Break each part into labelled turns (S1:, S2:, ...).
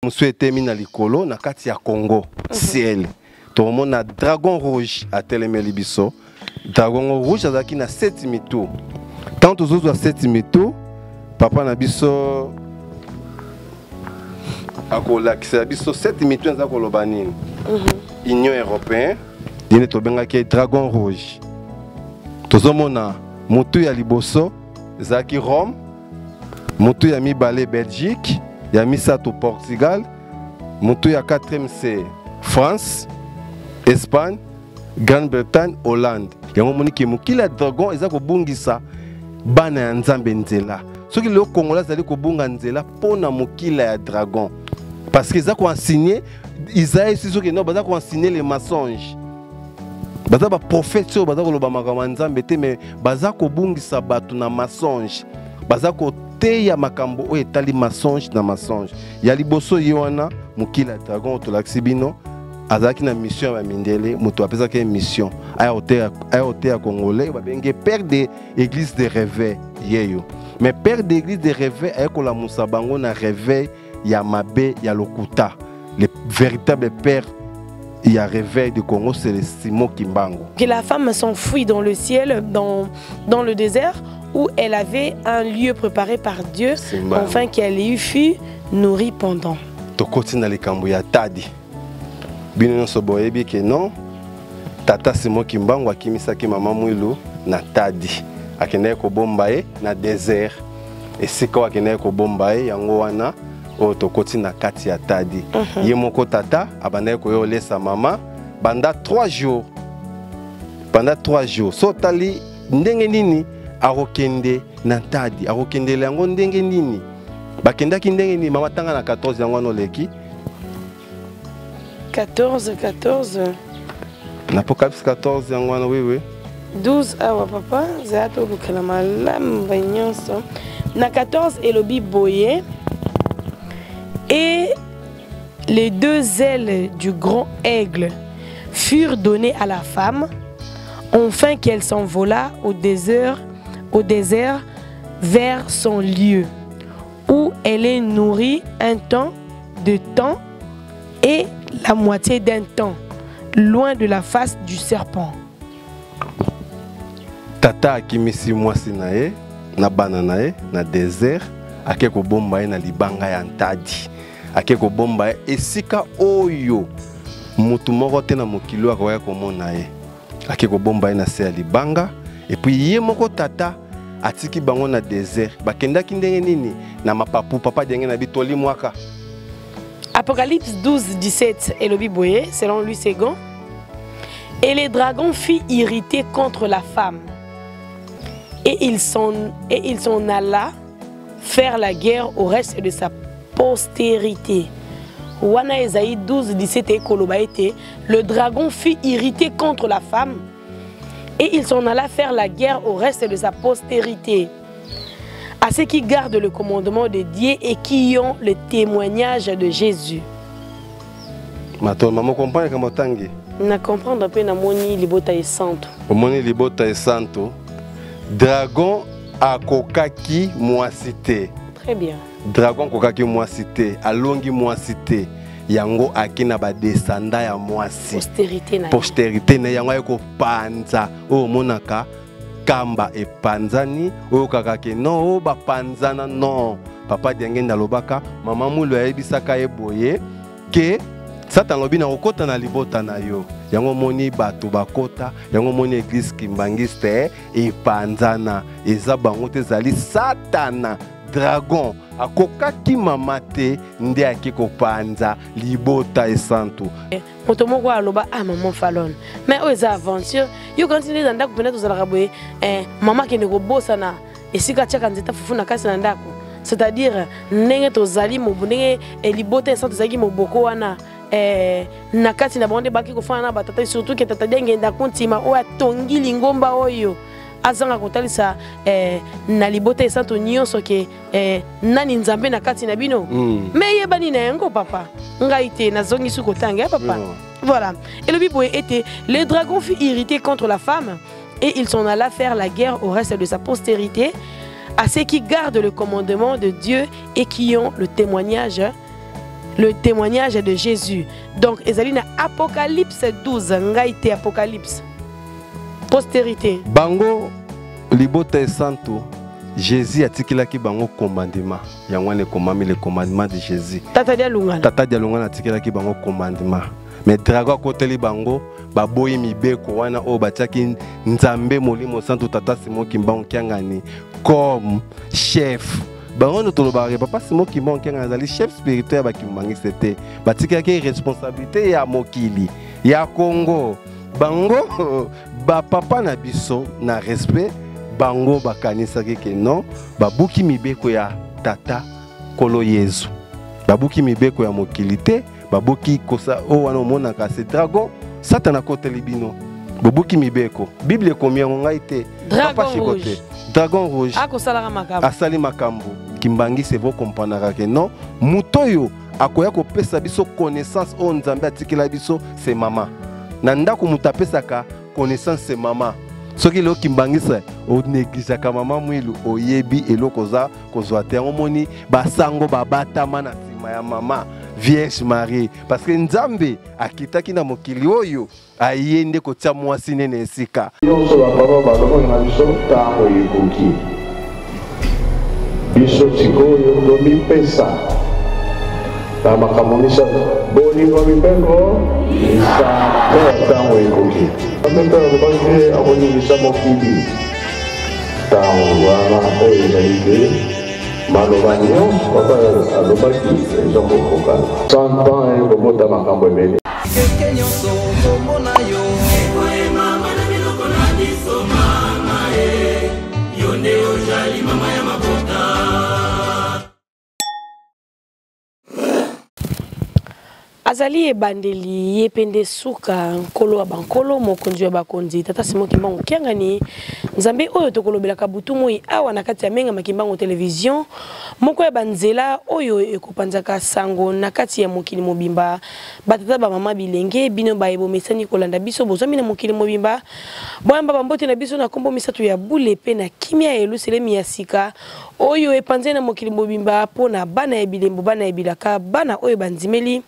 S1: Monsieur était mis dans l'écolo, na kati ya Congo, ciel. Tout le monde a dragon rouge à Télémeli biso. Dragon rouge a zaki na 7 mito. Tant aux autres à 7 mito, papa na biso akola qui c'est biso 7 mito na kolobanine. Union européenne, dine to benga ki dragon rouge. Tout le monde a moto ya liboso, zaki Rome, moto ya mibale Belgique. Il y a mis ça au Portugal. Mon tour, il y a 4e, c'est France, Espagne, Grande-Bretagne, Hollande. Il y a un moment qui a dragon, ils ont bungisa bana nzambe nzela. Ceux qui le Congolais, ils ont bunga nzela pour na mukila ya dragon. Parce qu'ils ont enseigné, Isaïe, ceux qui ont enseigné les mensonges. Baza ba prophète, baza ko loba makama nzambe te mais baza ko bungisa batu na mensonge. Baza ko te ya makambo o etali mensonge na mensonge ya liboso yona mukila dragon to laksibino azaki na mission ya mindele muto apesa ke mission aya hotel congolais ba benge père de église de réveil yeyo mais père d'église de réveil ayeko la musabango na réveil ya mabe ya lokuta le véritable père il y a réveil de Congo, c'est le Simon Kimbango.
S2: Que la femme s'enfuit dans le ciel, dans le désert, où elle avait un lieu préparé par Dieu, afin qu'elle y fût nourrie pendant.
S1: Tokoti na likambo ya tadi. Bino so boyebi ke non. Tata Simon Kimbango akimisaki mama mwilo na tadi. Akende ko bombaye na désert. Et sika akende ko bombaye yango wana o tokoti na kati ya tadi. Ye moko tata abandaki ko yolesa mama banda 3 jours. Pendant 3 jours. So tali ndenge nini arokende na tadi arokende lango ndenge nini bakendaki ndenge nini mama tanga na 14 yango no leki
S2: 14
S1: na Apocalypse 14 yango no oui
S2: 12 awa papa zato lukala malam banyonso na 14 elobi boye et les 2 ailes du grand aigle furent données à la femme afin qu'elle s'envola au désert vers son lieu où elle est nourrie un temps de temps et la moitié d'un temps loin de la face du serpent.
S1: Tata akimisi mwasi nae na bana nae na désert akeko bomba na libanga ya ntadi akeko bomba esika oyo mutu moko te na mokilo akoya komona ye akeko bomba na se ya libanga et puis ye moko tata atiki bango na désert bakendaki ndenge nini na mapapu papa denge na bitoli mwaka.
S2: Apocalypse 12-17 elobi boye selon lui second. Et les dragons furent irrités contre la femme et il s'en alla faire la guerre au reste de sa postérité. Wana Esaïe 12-17 ekoloba ete le dragon fut irrité contre la femme et il s'en alla faire la guerre au reste de sa postérité. À ceux qui gardent le commandement de Dieu et qui ont le témoignage de Jésus.
S1: Maman comprend comment tangi?
S2: Na comprendre un peu na moni libota et santo.
S1: Moni libota et santo. Dragon a kokaki moisité.
S2: Très bien.
S1: Dragon kokaki moisité, alongi moisité. Yango akina ba descendant ya moisi.
S2: Postérité na.
S1: Postérité na yango eko panza. O monaka kamba e panzani o kakake non o ba panzana non. Papa denge ndalobaka mama mulu ayebisaka eboye ke Satan lobi na okota na libota na yo. Yango moni bato bakota, yango moni église kimbangiste e panzana eza bango te zali Satana dragon akokaki mamate nde akiko panza libota e santo.
S2: Moto moko aloba ah maman falon. Mais aux aventures, yo continue dans ndako pena to zala boye maman ki ne ko bosana esika tchaka nzeta fufu na kasi na ndako. C'est-à-dire ndenge to zali mo ndenge libota e santo zaki moboko wana nakati na bonde baki kofana na batata surtout que tata denge ndakontima o atongi lingomba oyo azanga kotalisa na libota e santo nyonso ke nani nzambe nakati na bino mais yebani na yango papa ngai te nazongi su kotanga papa voilà et le bible était les dragons furent irrités contre la femme et ils s'en alla faire la guerre au reste de sa postérité à ceux qui gardent le commandement de Dieu et qui ont le témoignage le témoignage de Jésus. Donc, ezali na Apocalypse 12, ngaite Apocalypse. Postérité.
S1: Bango libota santo. Jésus a tikilaki bango commandement. Yangwane komami le commandement de Jésus.
S2: Tata dia lungana.
S1: Tata dia lungana tikilaki bango commandement. Mais drago akoteli bango baboyi mibeko wana o batiaki nzambe molimo santo tata Simon Kimbangu kiangani comme chef. Bango no tolobare papa Simon Kimbangu kiangani azali chef spirituel ba Kimbangu c'était batikaki responsabilité ya mokili ya Congo. Bango ba papa na biso na respect bango bakanisaki ke non babuki mibeko ya tata kolo Yesu. Babuki mibeko ya mokili te. Babuki kosa o wana mona ka se dragon satana kote libino babuki mibeko Bible combien ngai te
S2: Dragon rouge.
S1: Dragon rouge
S2: akosala makambo
S1: asali makambo Kimbangi c'est vous comprendre que non mutoyo akoya ko pesa biso connaissance o nzambe atikela biso c'est maman na ndako mutapesaka connaissance c'est maman soki lo Kimbangi sa o négligaka maman mwilu oyebi eloko za kozwa te omoni basango babatama na sima ya mama Vierge Marie parce que nzambe akitaki na mokili oyo ayende kotia mwasi nene esika
S3: nyonso bapapa balongo na biso ntango ekoki biso sikoyo tomipesa na makambo misato bolingo mibeko isa mpe ntango ekoki amempe alobaki akoningisa mokili ntango wana oyo ezali te maloba nyonso papa alobaki eza kokoka 100 ans ekobota makambo ebele
S4: keke nyonso komona yo ekoyemama na biloko na biso mama yo nde ozali mama ya mabota.
S2: Azali ebandeli yepende suka nkolo wa bankolo mokonzi wa bakonzi tata Simon Kimbangu kiangani nzambe oyo tokolobelaka butu moi awa na kati ya menga makimbango television moko ya banzela oyo ekopanzaka sango na kati ya mokili mobimba batata ba mama bilenge bino ba ebomesani kolanda biso bozwami na mokili mobimba boyamba bambote na biso na kombo misato ya bule pe na kimia eluselemi ya sika oyo epanze na mokili mobimba pona bana ya bilembo bana ya bilaka bana oyo banzimeli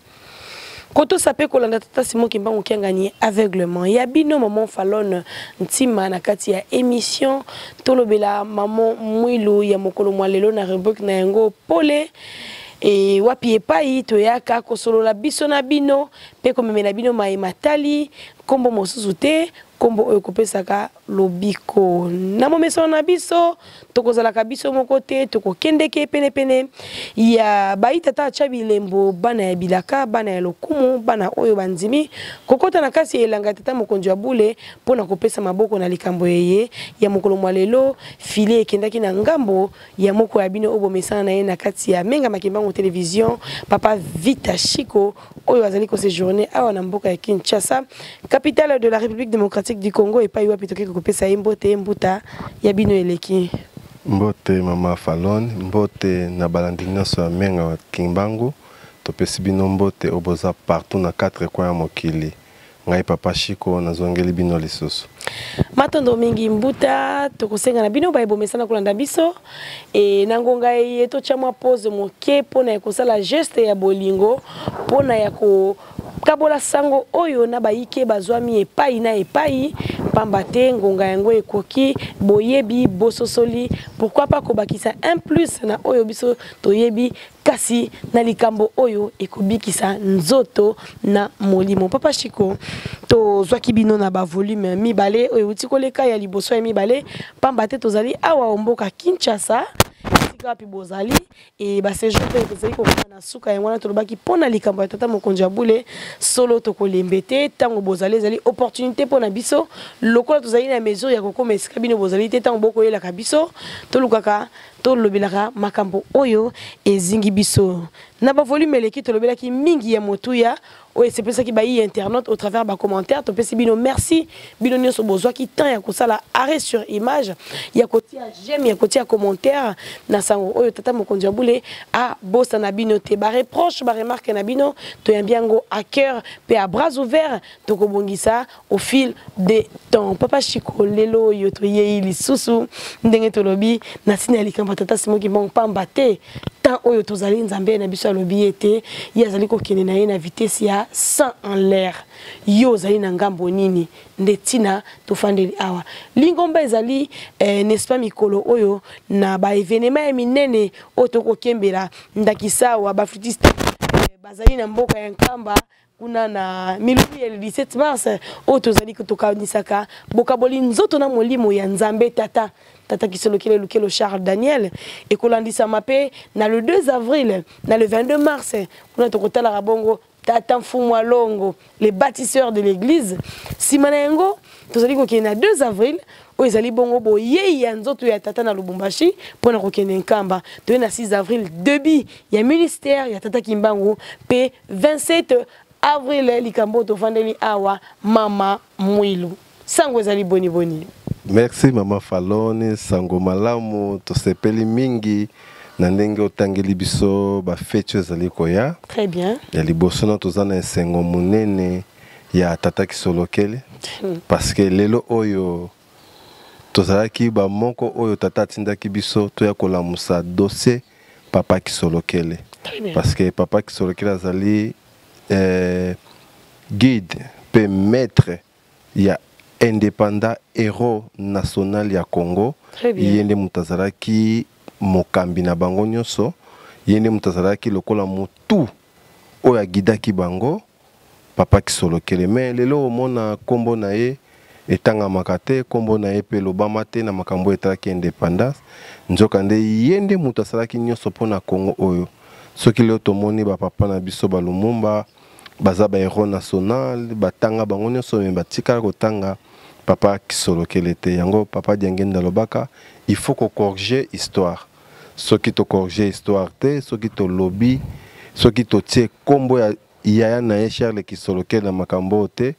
S2: Koto sape kolanda tata Simon Kimbangu kiangani aveuglement. Ya bino maman Falon ntima na kati ya émission tolobela maman mwilu ya mokolo mwalelo na rubrique na yango pole e wapi epai toyaka kosolola biso na bino pe komemela bino matali kombo mosusu te kombo oyo kopesaka lobiko na momeso na biso tokozalaka biso moko te tokokendeke pene pene ya baitata chabilembo bana ya bilaka bana ya lokumu bana oyo banzimi kokota na kasi elanga tata mokonzi ya bule pona kopesa maboko na likambo yeye ya mokolo mwalelo file ekendaki na ngambo ya moko ya bino obo mesana na ye na kati ya menga makimbango television papa Vita Chico oyo azali ko séjourner awa na mboka ya Kinshasa capitale de la République démocratique du Congo et pas yoa pitoke kopesa mbote mbuta ya bino eleki
S1: mbote mama Falon mbote na balandi nyonso ya menga wa Kimbangu topesi bino mbote oboza partout na 4 coins ya mokili ngai papa Chico nazongeli bino lisusu
S2: matondo mingi mbuta tokosenga na bino ba ebomesana kolanda biso e nangonga ye to chamwa pose moke pona ya kosala geste ya bolingo pona ya ko kabola sango oyo na baike bazwami epai na epai pamba te ngonga yango ekoki boyebi bososoli pourquoi pas kobakisa un plus na oyo biso toyebi kasi na likambo oyo ekobikisa nzoto na molimo papa Chico to zwaki bino na ba volume mibale oyo utikoleka ya liboso ya mibale pamba te tozali awa omboka Kinshasa kapi bozali et ba séjour pe kozali ko na suka ya mwana tolobaki pona likambo ya tata mokonzi ya bule solo tokolembete tango bozali zali opportunité pona biso lokola tozali na mesure ya kokoma esika bino bozali te tango boko yela ka biso tolukaka tolobelaka makambo oyo ezingi biso na ba volume eleki tolobelaki mingi ya motuya oyo sepesaki ba yi internet au travers ba commentaire topesi bino merci bino nyonso bozwaki temps ya kosala arrêt sur image ya kotia j'aime ya kotia commentaire na sango oyo tata mokonzi ya bule a bossa na bino te ba reproche ba remarque na bino to yambiango à cœur pe à bras ouverts to kobongisa au fil des temps papa Chico lelo yo to yei lisusu ndenge tolobi na sina likambo makambo tata Simon Kimbangu pamba te tant oyo tozali nzambe na biso alobi ete ye azali kokende na ye na vitesse ya 100 en l'air yo ozali na ngambo nini nde tina tofandeli awa lingomba ezali n'est-ce pas mikolo oyo na ba événement ya minene oyo tokokembela ndakisawa ba flûtiste bazali na mboka ya Nkamba kuna na milumi ya 17 mars oyo tozali tokanisaka bokaboli nzoto na molimo ya nzambe tata Kisolokele Lukelo Charles Daniel et kolandisa mape na le 2 avril na le 22 mars kuna tokotala rabongo tata Mfumwa Longo les bâtisseurs de l'église Simanengo tozali kokende na 2 avril oyo ezali bongo boye ya nzoto ya tata na Lubumbashi pona kokende Nkamba to na 6 avril debi ya ministère ya tata Kimbangu pe 27 avril likambo tofandeli awa mama Mwilu sango ezali boni.
S1: Merci Maman Falone, sango malamu, tosepeli mingi, na ndenge otangeli biso ba fête ezali koya.
S2: Très bien.
S1: Ya liboso na tozana esengo munene ya tata Kisolokele. Parce que lelo oyo tozalaki ba moko oyo tata tindaki biso toya kolamusa dossier papa Kisolokele.
S2: Très bien.
S1: Parce que papa Kisolokele azali guide pe maître ya indépendant héros national ya Congo. Yende mutazaraki mokambi na bango nyonso. Yende mutazaraki lokola mutu oya gidaki bango papa Kisolokele. Mais lelo omona kombo na ye etanga makate kombo na ye pe lobama te na makambo etalaki indépendance. Nzokande yende mutazaraki nyonso pona Congo oyo. Soki leo tomoni ba papa na biso ba Lumumba baza ba héros national batanga bango nyonso me batika kotanga papa Kisolokele te yango papa Diangenda lobaka il faut qu'on corriger histoire soki to corriger histoire te soki to lobby soki to tie kombo ya yaya na ye Charles Kisolokele na makambo te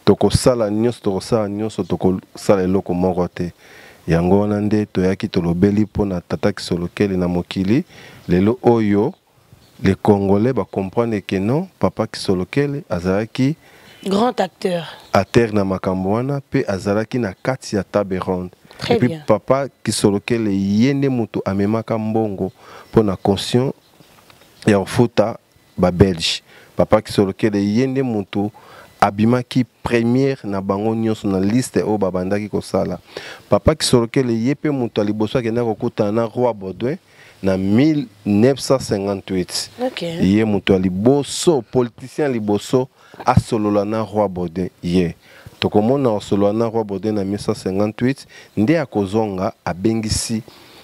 S1: tokosala nyonso tokosala eloko moko te yango wana nde toyaki tolobeli mpona tata Kisolokele na mokili lelo oyo les Congolais va comprendre que non papa Kisolokele azalaki
S2: grand acteur
S1: à terre na makambo wana pe azalaki na kati ya table ronde. Et puis papa Kisolokele yende mutu amemaka mbongo pona conscient ya ofuta ba Belge. Papa Kisolokele yende mutu abimaki première na bango nyonso na liste o babandaki kosala. Papa Kisolokele yepe mutu aliboso akenda kokutana na roi Baudouin na 1958.
S2: Okay.
S1: Yé mutu aliboso politicien liboso asolola na roi Baudouin ye. Tokomona solola na roi Baudouin na 1958 nde akozonga abengisi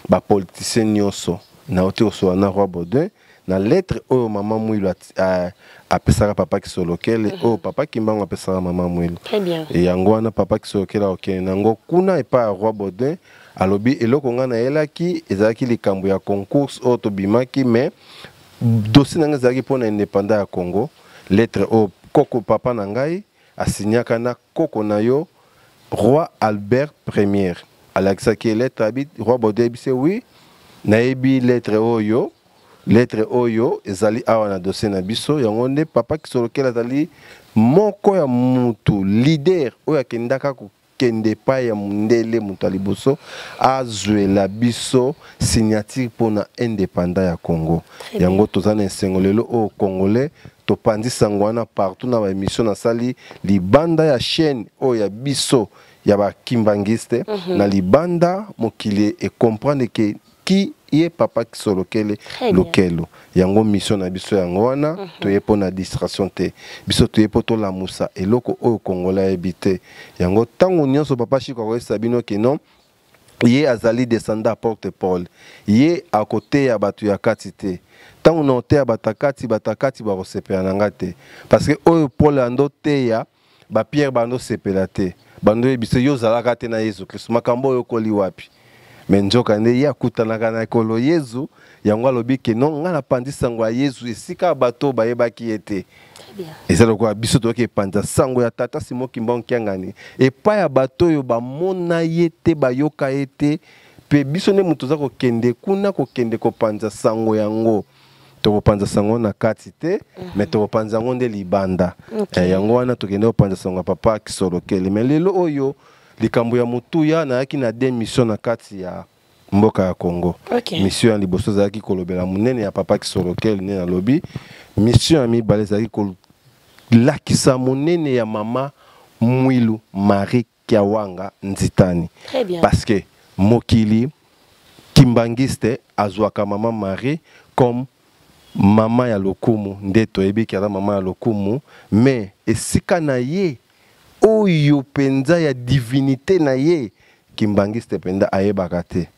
S1: ba politicien nyonso na ote osolola na roi Baudouin na lettre oyo mama Mwilu apesaka papa Kisolokele oyo papa Kimbangu apesaka mama Mwilu.
S2: Très bien.
S1: Et yango wana papa Kisolokele okende nango kuna epa roi Baudouin alobi eloko nga na elaki ezalaki likambo ya concours oyo tobimaki mais dossier nanga ezalaki mpona indépendant ya Congo lettre oyo koko papa na ngai asignaka na koko na yo roi Albert Premier alakisaki lettre abi roi Baudouin ebise oui nayebi lettre oyo ezali awa na dossier na biso yango nde papa Kisolokele azali moko ya mutu leader oyo akendaka kende pa ya mundele mutu aliboso azwela biso signature pona indépendant ya Congo. Yango tozana esengo lelo o Congolais topandi sangwana partout na ba émission na sali libanda ya chaîne o ya biso ya ba kimbangiste na libanda mokili et comprendre que qui est papa Kisolokele Lukelo. Yango mission na biso yango wana toye pona distraction te. Biso toye poto la musa eloko o Congolais habité. Yango tango nyonso papa Chiko ko sabino ke non ye azali descendant à porte-Paul. Ye à côté ya batu ya katite. Tango no te batakati ba rosepela nanga te. Parce que o Paul ando te ya ba Pierre bando sepela te. Bando biso yo zalaka te na Yesu Kristo. Makambo yo koli wapi. Menjoka nde ya kutanaka na kolo Yesu yango alobi ke non nga na pandi sango ya Yesu esika bato bayebaki ete. Ezalo kwa biso toke panda sango ya tata Simon Kimbangu kiangani epa ya bato yo bamona yete bayoka ete pe biso ne mutu za kokende kuna kokende kopanza sango yango tokopanza sango na kati te mais tokopanza ngo nde libanda yango wana tokende kopanza sango papa Kisolokele mais lelo oyo likambo ya mutu ya na yaki na démission na kati ya mboka ya Congo.
S2: Okay.
S1: Mission ya liboso zaki kolobela munene ya papa ki sorokel ne na lobi. Mission ya mibale zaki kolakisa munene ya mama Mwilu Marie Kiawanga Nzitani.
S2: Très bien.
S1: Parce que mokili kimbangiste azwaka mama Marie comme mama ya lokumu ndeto ebi kala mama ya lokumu mais esika na ye oyo penza ya divinité na ye kimbangiste penda ayebaka te.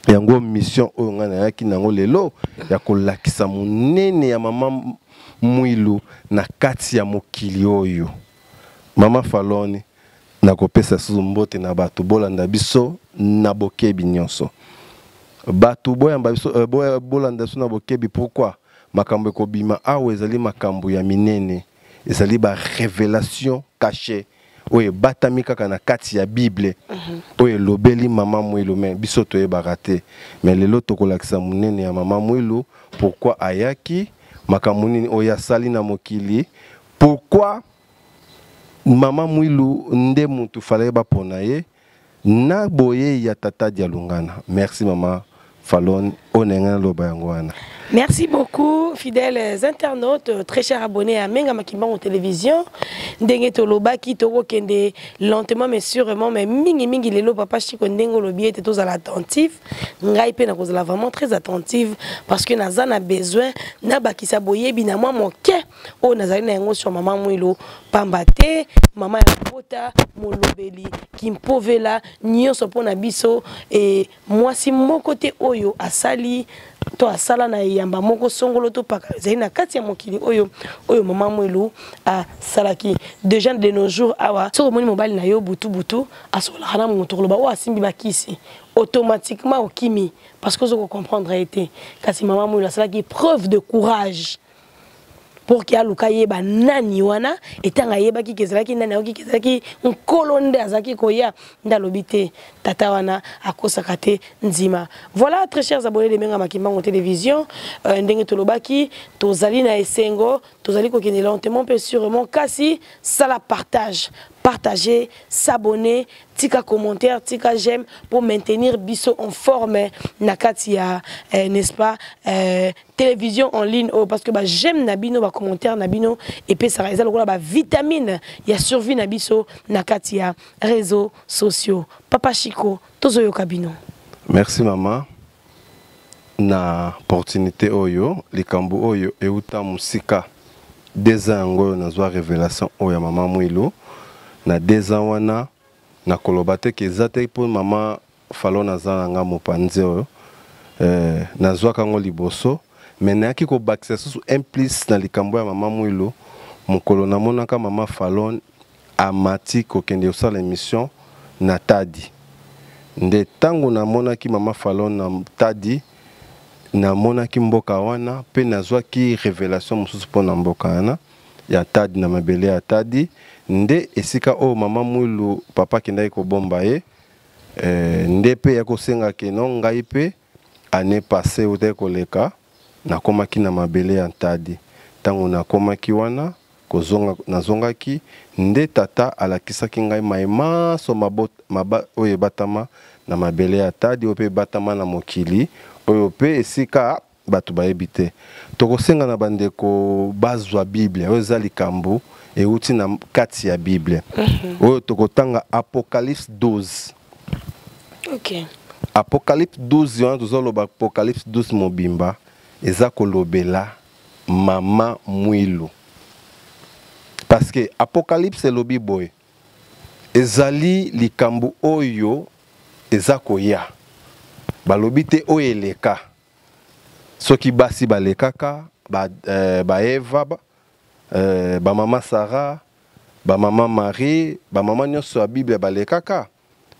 S1: Yango mission oyo ngana yaki nango lelo ya kolakisa munene ya mama Mwilu na kati ya mokili oyo. Mama Faloni na kopesa suzu mbote na batu bolanda biso na bokebi nyonso. Batu boyamba biso bolanda biso na bokebi pourquoi makambo ekobima awa ezali makambo ya minene ezali ba révélation cachée oyo batami kaka na kati ya Bible oyo lobeli mama Mwilu mais biso toyebaka te mais lelo tokolakisa munene ya mama Mwilu pourquoi ayaki makambo nini oyo asali na mokili pourquoi mama Mwilu nde mutu fallait bapona ye na boye ya tata Dialungana. Merci mama Falon onenga loba yango wana.
S2: Merci beaucoup, fidèles internautes, très chers abonnés à Menga Makimbango Télévision. Ndenge toloba ki toko kende lentement mais sûrement mais mingi lelo papa chiko ndengo lobi était tous à l'attentif. Ngai pe na kozala vraiment très attentive parce que naza na besoin na bakisa boye bina moi moke o nazali na yango sur maman Mwilu pambate mama ya kota molobeli kimpovela nyonso pona biso et moi si mon côté oyo asali to asala na yamba moko songolo to paka zai na kati ya mokili oyo mama Mwilu a salaki déjà de nos jours awa so moni mobali na yo butu asola kana mutu loba o asimbi bakisi automatiquement au kimi parce que vous comprendre été kasi mama Mwilu asalaki preuve de courage pour qu'il y ait le cahier nani wana etanga yeba ki kezalaki nani oki kezalaki nkolonde azaki koya ndalobite tata wana akosakate nzima. Voilà très chers abonnés de Menga Makimbango Télévision ndenge tolobaki tozali na esengo tozali ko kene lentement peu sûrement kasi ça la partager, s'abonner, tika commentaire, tika j'aime pour maintenir biso en forme nakatia n'est-ce pas télévision en ligne parce que j'aime nabino ba commentaire nabino et puis ça réserve la vitamine il y a survie nabiso nakatia réseaux sociaux papa Chiko tozoyo kabino.
S1: Merci maman na opportunité oyo likambo oyo euta musika des ans na zwa révélation oyo mama Mwilu na 2 ans wana na kolobate kezate pour mama Falon azana nga mopanze oyo na zwa kango liboso mais na ki ko bakisa su implice na likambo ya mama Mwilu mukolo na monaka mama Falon amati ko kende osala émission na Tadi nde tango na monaki mama Falon na Tadi na monaki mboka wana pe na zwa ki révélation mususu pona mboka wana ya Tadi na mabele ya Tadi nde esika o mama Mwilu papa kenda ko bomba ye nde pe ya kosenga ke no ngai pe année passée ote koleka na komaki na mabele ya Tadi tango na komaki wana kozonga nazongaki nde tata alakisaki ngai maima so maba oyo batama na mabele ya Tadi ope batama na mokili oyo pe esika batu baebite tokosenga na bandeko bazwa Bible oyo za likambo euti na kati ya Bible oyo tokotanga Apocalypse 12.
S2: OK.
S1: Apocalypse 12 wana tozoloba Apocalypse 12 mobimba eza kolobela mama Mwilu parce que Apocalypse elobi boy ezali likambo oyo eza koya balobi te oyo eleka soki basi balekaka ba Eva ba mama Sarah ba mama Marie ba mama nyonso ya Bible balekaka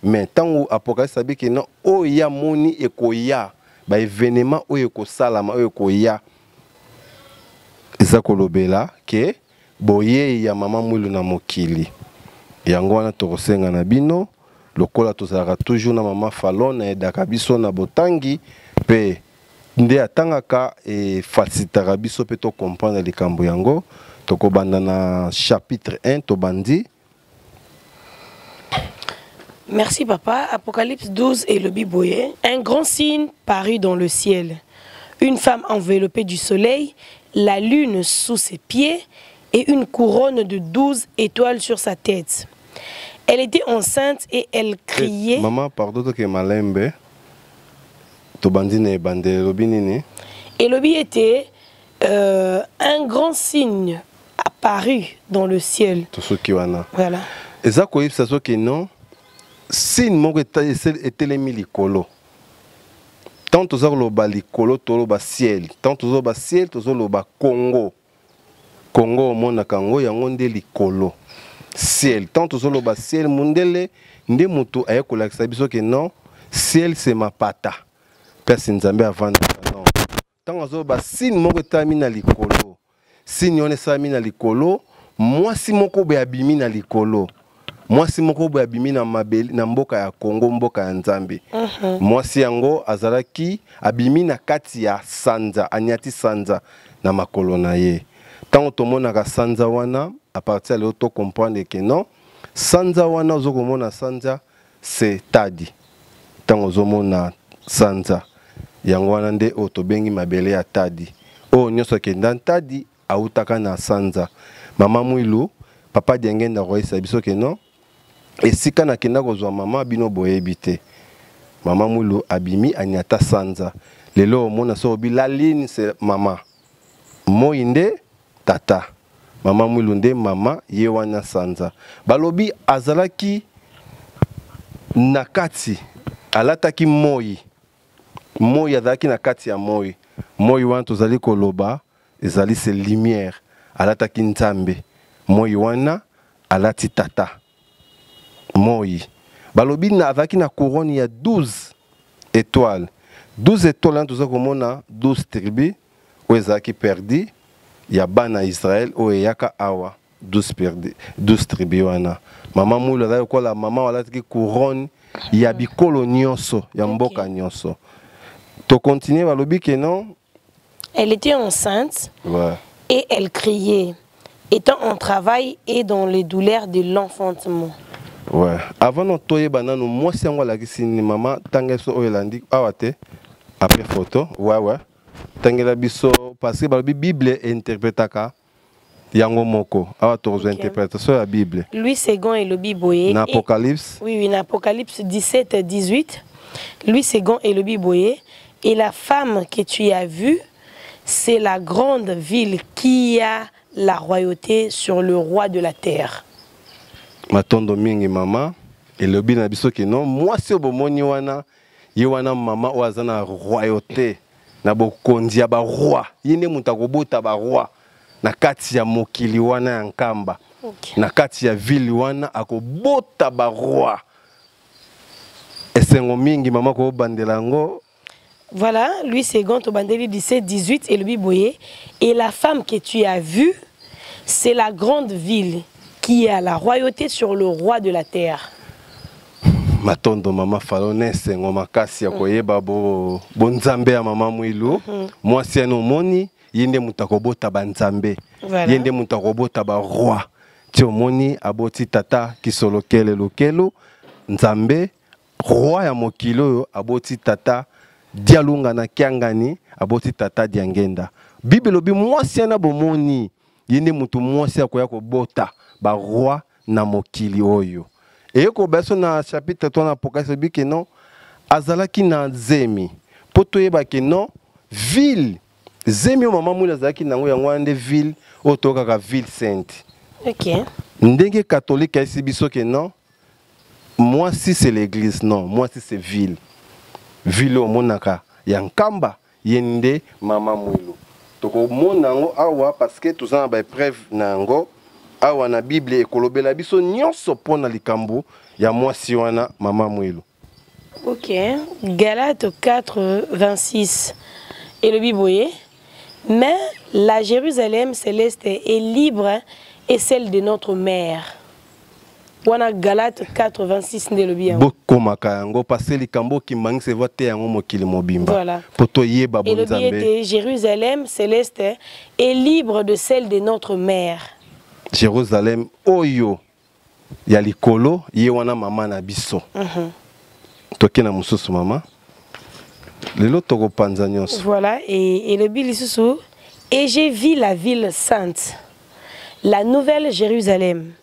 S1: mais tango Apocalypse abiki non oya moni ekoya ba événement oyo kosalama oyo koya eza kolobela ke boye ya mama Mwilu na mokili yango wana tokosenga na bino lokola tozalaka toujours na mama Falon na edaka biso na botangi pe nde atangaka e facilitaka biso pe to comprendre likambo yango tokobanda na chapitre 1 tobandi.
S2: Merci papa. Apocalypse 12 et le Biboye. Un grand signe parut dans le ciel. Une femme enveloppée du soleil, la lune sous ses pieds et une couronne de 12 étoiles sur sa tête. Elle était enceinte et elle criait.
S1: Maman, pardon que malembe. To bandine bande lobinini.
S2: Et le Biboye était un grand signe apparu dans le ciel.
S1: To sokiwana.
S2: Voilà.
S1: Et ça quoi ça so que non. Signe moko etelemi likolo. Tant tozo loba likolo to loba ciel. Tant tozo ba ciel tozo loba Congo. Congo mona kango yango nde likolo. Ciel. Tant tozo loba ciel mundele nde mutu ayekola kisabiso que non. Ciel c'est ma pata. Personne nzambe avant non. Tant tozo ba signe moko etami na likolo. Signe on esami na likolo, moi si moko be abimi na likolo. Moi si moko be abimi na mabeli na mboka ya Congo, mboka ya Nzambe. Moi si yango azalaki abimi na kati ya sanza, anyati sanza na makolo na ye. Tant tomona ka sanza wana, à partir de l'auto comprendre que non, sanza wana ozokomona sanza c'est tadi. Tant ozomona sanza, yango wana nde otobengi mabele ya tadi. O nyoso kenda tadi autaka na sanza. Mama mwilu, papa diengenda roisa biso que non. Esika na kenda kozwa mama bino boyebite. Mama mwilu abimi anyata sanza. Lelo mona so bi la ligne c'est mama. Moinde tata. Mama mwilu nde mama ye wana sanza. Balobi azalaki nakati alataki moi. Moi azalaki nakati ya moi. Moi wana tozali koloba ezali c'est lumière. Alataki nzambe. Moi wana alati tata. Moi. Balobi na azalaki na couronne ya 12 étoiles. 12 étoiles hein, toza komona 12 tribus où ezalaki perdu ya bana Israël o yaka awa 12 perdu 12 tribus wana. Mama mulu azali kola mama alataki couronne ya bikolo nyonso ya mboka nyonso. To continuer balobi que non.
S2: Elle était enceinte.
S1: Ouais.
S2: Et elle criait, étant en travail et dans les douleurs de l'enfantement.
S1: Ouais. Avant de toyer banano, moi si on la kisini maman, tangeso oyelandi, awate, après photo, ouais. Tangela biso, parce que la Bible interprétaka, yango moko, awato interprétation la Bible.
S2: Louis II et le Biboye.
S1: L'Apocalypse.
S2: Oui, l'Apocalypse 17-18. Louis II et le Biboye. Et la femme que tu as vue, c'est la grande ville qui a la royauté sur le roi de la terre.
S1: Matondo mingi mama, et le bin abiso que non, moi si obomoni wana, yewana mama oazana royauté, na bokondia ba roi, yene mutakobota ba roi, na kati ya mokili wana ya nkamba, na kati ya ville wana akobota ba roi. Esengo mingi mama ko bandelango.
S2: Voilà, Louis II, Tobandeli 17-18 et le Biboye. Et la femme que tu as vue, c'est la grande ville qui a la royauté sur le roi de la terre.
S1: Matondo mama falone sengo makasi ya koyeba bo nzambe ya mama mwilu. Moi si eno moni yende mutakobota ba nzambe. Yende mutakobota ba roi. Ti omoni aboti tata kisolokele lokelo nzambe roi ya mokilo aboti tata dialunga na kiangani aboti tata diangenda. Bible obi mwasi na bomoni yende mutu mwasi akoya kobota ba roi na mokili oyo. Et ko beso na chapitre 3 na Apocalypse bi que non azalaki na zemi. Poto yeba que non ville zemi o mama mula azalaki nango yango ande ville otoka ka ville sainte. OK. Ndenge catholique esi biso que non moi si c'est l'église non, moi si c'est ville. Ville o monaka yankamba yende mama mulu. Toko monango awa parce que tout ça ba preuve nango awa na Bible ekolobela biso nyonso pona likambo ya mwasi wana mama mwilu.
S2: OK. Galates 4:26 et le Biboye. Mais la Jérusalem céleste est libre et celle de notre mère. Wana Galates 4:26 nde le bien.
S1: Bokomaka yango parce likambo ki mangise vote yango mokili mobimba.
S2: Voilà.
S1: Poto yeba
S2: bon Nzambe. Et le bien de Jérusalem céleste est libre de celle de notre mère.
S1: Jérusalem oyo ya likolo ye wana mama na biso. Toke na mususu mama. Lelo toko panza nyonso.
S2: Voilà, et le Bible sous. Et j'ai vu la ville sainte, la nouvelle Jérusalem,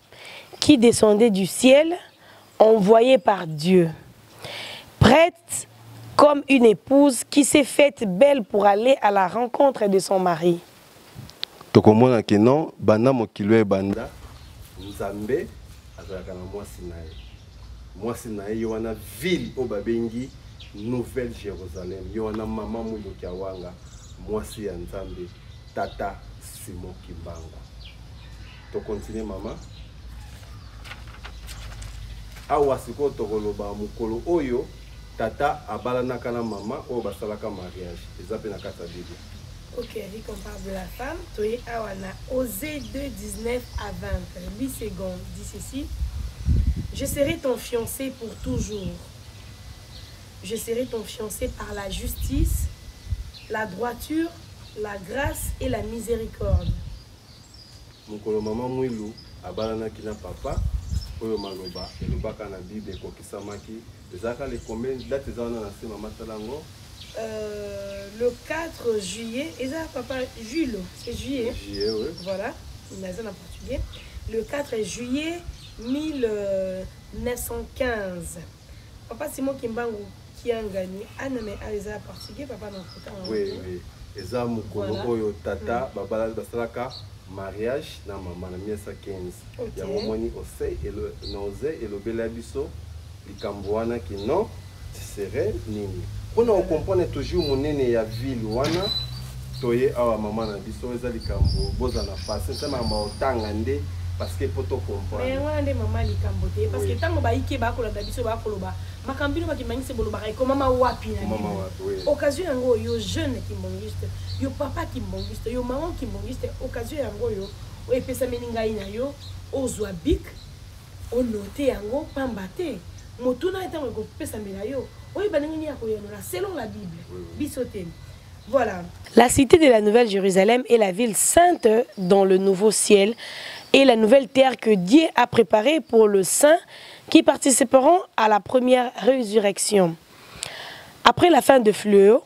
S2: qui descendait du ciel, envoyée par Dieu, prête comme une épouse qui s'est faite belle pour aller à la rencontre de son mari.
S1: Tokomona ke non banda mokilo e banda Nzambe azalaka na mwasi na ye wana ville o babengi Nouvelle Jérusalem yo wana mama mulo kya wanga mwasi ya Nzambe tata Simon Kimbangu. To continue mama. Awa siko tokoloba mukolo oyo tata abalanaka na mama o basalaka mariage. Ezape na kata Bible.
S2: Ok, vu qu'on parle de la femme, Toye Awana, Osée 2, 19 à 20, 8 secondes, dit ceci. Je serai ton fiancé pour toujours. Je serai ton fiancé par la justice, la droiture, la grâce et la miséricorde.
S1: Mukolo mama mwilu abalana kina papa oyo maloba elobaka na Bible kokisamaki ezaka le combien date ezana na sema matalango.
S2: Le 4 juillet, et ça, papa, Jules, c'est juillet.
S1: Juillet, oui.
S2: Voilà, il m'a dit en portugais. Le 4 juillet 1915. Papa Simon Kimbangu qui a gagné. Ah non, mais Aïsa portugais, papa non.
S1: Oui, oui. Et ça, Mukolo Oyo Tata, Babala Basalaka, mariage, na maman, na 1915. Il y a un moment où Osée et le Belabiso, les Cambouana qui non, serait nini. On comprend toujours mon nene ya ville wana toye awa mama na biso eza likambo boza na face ça mama otanga nde parce que poto comprendre
S2: mais wana nde mama likambo te parce que tango ba ike ba kola da biso ba koloba makambino ba kimangise boloba ko mama wapi na
S1: mama wapi
S2: occasion yango yo jeune qui mongiste yo papa qui mongiste yo maman qui mongiste occasion yango yo o epesa meninga ina yo ozwa bik o noter yango pambate motuna etango ko pesa mela yo. Oui, selon la Bible. Voilà. La cité de la Nouvelle Jérusalem est la ville sainte dans le nouveau ciel et la nouvelle terre que Dieu a préparée pour le saint qui participeront à la première résurrection. Après la fin de Fléau,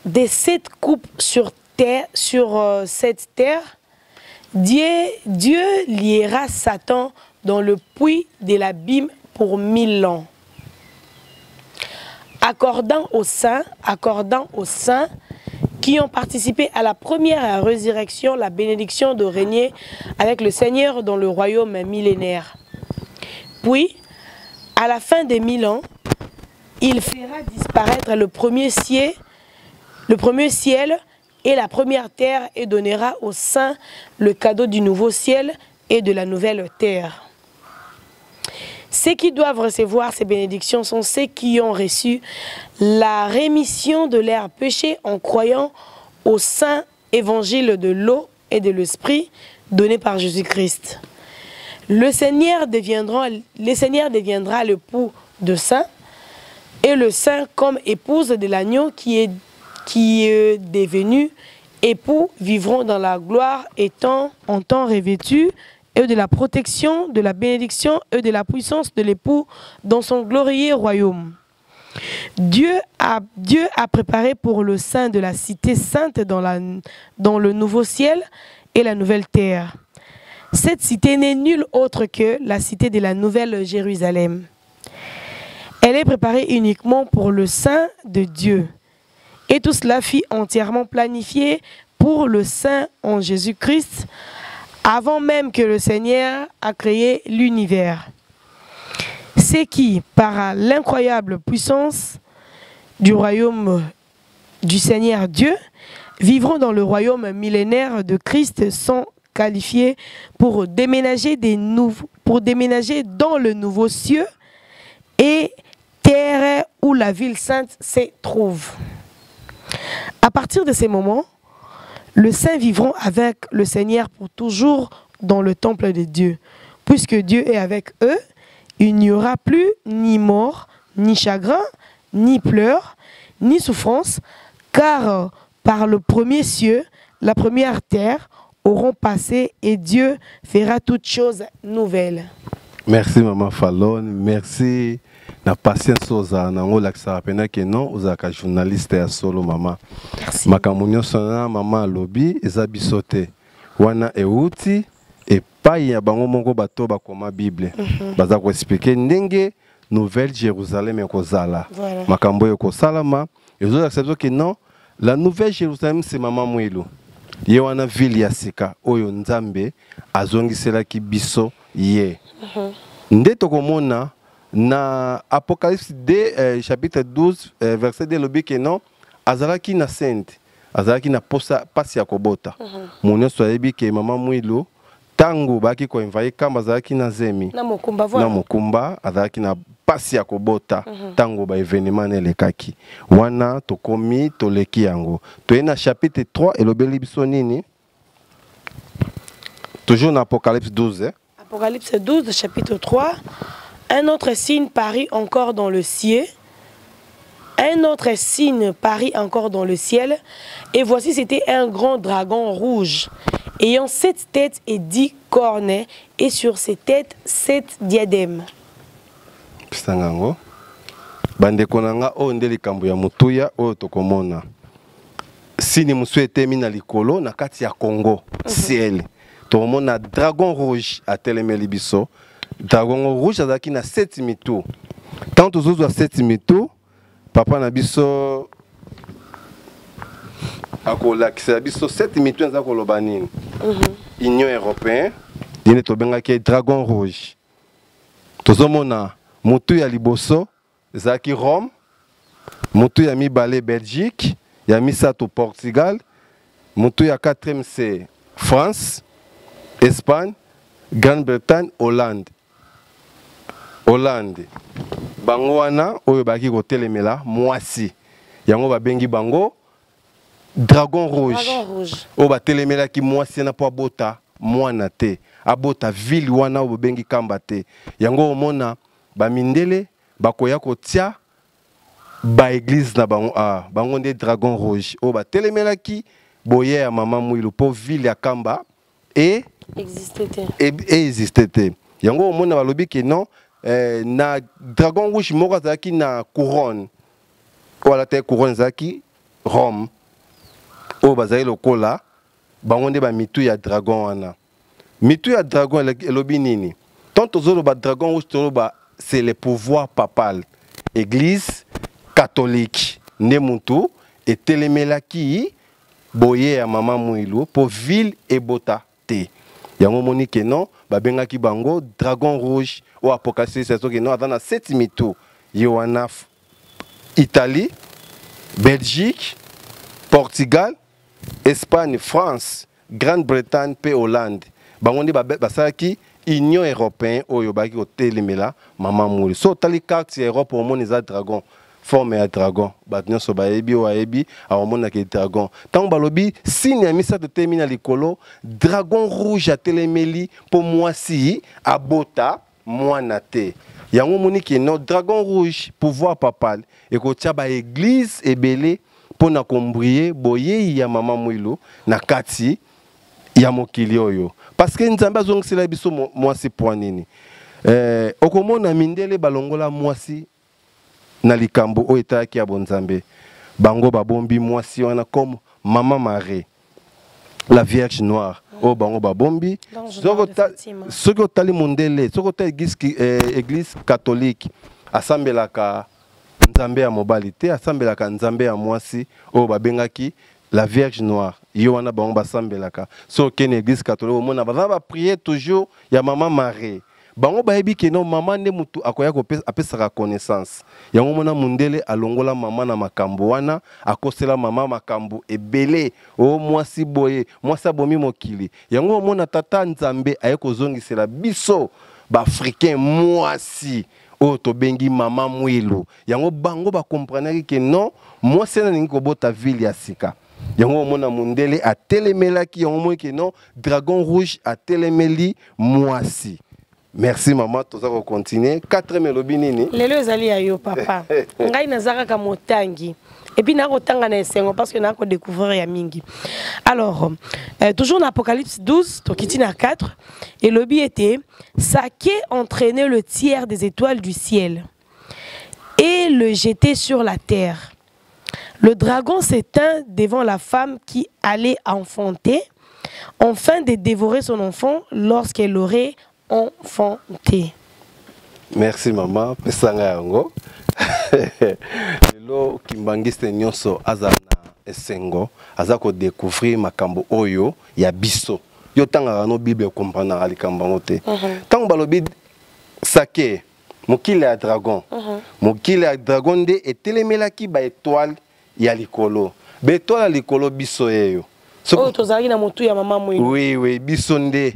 S2: des 7 coupes sur cette terre, Dieu liera Satan dans le puits de l'abîme pour 1000 ans. Accordant aux saints qui ont participé à la première résurrection la bénédiction de régner avec le Seigneur dans le royaume millénaire. Puis, à la fin des 1000 ans, il fera disparaître le premier ciel et la première terre et donnera aux saints le cadeau du nouveau ciel et de la nouvelle terre. Ceux qui doivent recevoir ces bénédictions sont ceux qui ont reçu la rémission de leurs péchés en croyant au saint évangile de l'eau et de l'esprit donné par Jésus-Christ. Le Seigneur deviendra l'époux de saint et le saint comme épouse de l'agneau qui est devenu époux vivront dans la gloire étant en temps revêtus et de la protection, de la bénédiction et de la puissance de l'époux dans son glorieux royaume. Dieu a préparé pour le saint de la cité sainte dans le nouveau ciel et la nouvelle terre. Cette cité n'est nulle autre que la cité de la nouvelle Jérusalem. Elle est préparée uniquement pour le saint de Dieu. Et tout cela fut entièrement planifié pour le saint en Jésus-Christ, avant même que le Seigneur a créé l'univers. Ceux qui, par l'incroyable puissance du royaume du Seigneur Dieu, vivront dans le royaume millénaire de Christ sont qualifiés pour déménager dans le nouveau ciel et terre où la ville sainte se trouve. À partir de ces moments, les saints vivront avec le Seigneur pour toujours dans le temple de Dieu. Puisque Dieu est avec eux, il n'y aura plus ni mort, ni chagrin, ni pleurs, ni souffrance, car par le premier ciel, la première terre, auront passé et Dieu fera toutes choses nouvelles.
S1: Merci maman Fallon, merci na patience oza nango lakisa pena ke non ozaka journaliste ya solo mama.
S2: Merci.
S1: Makambo nyonso na mama lobi eza bisote wana euti epai ya bango moko bato bakoma Bible. Baza ko expliquer ndenge Nouvelle Jérusalem ekozala.
S2: Voilà.
S1: Makambo ekosalama ezo accepter que non la Nouvelle Jérusalem c'est maman Mwilu. Ye wana ville ya sika oyo Nzambe azongiselaki biso ye. Nde tokomona na Apocalypse 2 chapitre 12 verset 2 lobi ke non azalaki na sainte azalaki na posa pasi ya kobota. Monyo soyebi ke mama Mwilu tango baki ko envaye kamba azalaki na zemi
S2: Na mokumba voilà.
S1: na mokumba azalaki na pasi ya kobota tango ba événement elekaki wana tokomi toleki yango toye na chapitre 3 elobeli biso nini toujours na Apocalypse 12
S2: Apocalypse 12 chapitre 3. Un autre signe parut encore dans le ciel. Un autre signe parut encore dans le ciel, et voici c'était un grand dragon rouge, ayant 7 têtes et 10 cornes, et sur ses têtes 7 diadèmes.
S1: Pisangango bandeko nanga o nde likambo ya mutuya oyo tokomona sini musu etemi na likolo na kati ya Congo ciel tokomona dragon rouge atelemeli biso. Dragon rouge azalaki na 7 mitu. Tant tozozwa 7 mitu papa na biso akolakisa biso 7 mitu eza koloba nini. Union européenne dine tobengaki dragon rouge. Tozomona mutu ya liboso ezalaki Rome, mutu ya mibale Belgique, ya misato Portugal, mutu ya 4e c'est France, Espagne, Grande-Bretagne, Hollande. Bango wana oyo baki kotelemela mwasi. Yango babengi bango dragon rouge. Oyo batelemela ki mwasi na po abota mwana te. Abota ville wana oyo babengi kamba te. Yango omona ba mindele bakoya kotia ba église na bango bango nde dragon rouge. Oyo batelemela ki boye ya mama Mwilu po ville ya kamba et existait. Yango omona balobi ke non na dragon rouge moko azalaki na couronne. Wala te couronne zaki Rome. O bazali lokola bango nde ba mitu ya dragon wana. Mitu ya dragon elobi nini? Tant tozoloba dragon rouge toloba c'est le pouvoir papal. Église catholique. Nde mutu etelemelaki boye ya mama Mwilu po ville ebota te. Yango moni ke non babengaki bango dragon rouge au Apocalypse c'est que non atana 7 mitu Yohana Italie, Belgique, Portugal, Espagne, France, Grande-Bretagne pe Hollande. Bango ndi basalaki Union européenne oyo baki otelemela mama Mwilu. So tali carte ya Europe omoni za dragon. Forme ya dragon batnyo so baebi o aebi aomona ke dragon tant balobi signe ya misato temi na likolo dragon rouge atelemeli po mwasi abota mwana te yango moni ke no dragon rouge pouvoir papal e ko tia ba église ebele po na kombrier boye ya mama Mwilu na kati ya mokili oyo parce que Nzambe azongisela biso mwasi po nini okomona mindele balongola mwasi na likambo o etaki ya bonzambe bango babombi mwasi wana comme Maman Marie la Vierge Noire o bango babombi soko otali mondele soko otali église catholique asambelaka nzambe ya mobali te asambelaka nzambe ya mwasi o babengaki la Vierge Noire yo wana bango basambelaka so kene église catholique omona baza ba prier toujours ya Maman Marie. Bango bayebi ke no mama nde mutu akoya apesaka connaissance. Yango mona mundele alongola mama na makambo wana akosela mama makambo ebele o mwasi boye mwasa bomi mokili. Yango mona tata Nzambe aye kozongisela biso ba africain mwasi o tobengi mama Mwilu. Yango bango ba comprendre ke non mwasi na ningi kobota ville ya sika. Yango mona mundele atelemelaki yango mo ke non dragon rouge atelemeli mwasi. Merci maman, tout ça va continuer. 4 melobi nini?
S2: Lelo ezali ya yo papa. Ngai nazaka ka motangi. Et puis na kotanga na esengo parce que na ko découvrir ya mingi. Alors toujours dans Apocalypse 12, tokiti na 4 et le but était Saké entraînait le tiers des étoiles du ciel et le jetait sur la terre. Le dragon s'éteint devant la femme qui allait enfanter, afin de dévorer son enfant lorsqu'elle l'aurait enfanté.
S1: Merci maman, pesanga yango. Lelo kimbangiste nyonso azana esengo, azako découvrir makambo oyo ya biso. Yo tanga no Bible comprendre ali kambango te. Tango balobi Saké, mokili ya dragon. Mokili ya dragon de etelemelaki ba étoile ya likolo. Ba étoile ya likolo biso yeyo.
S2: Oh, tozali na motu ya mama mwilu.
S1: Oui, biso nde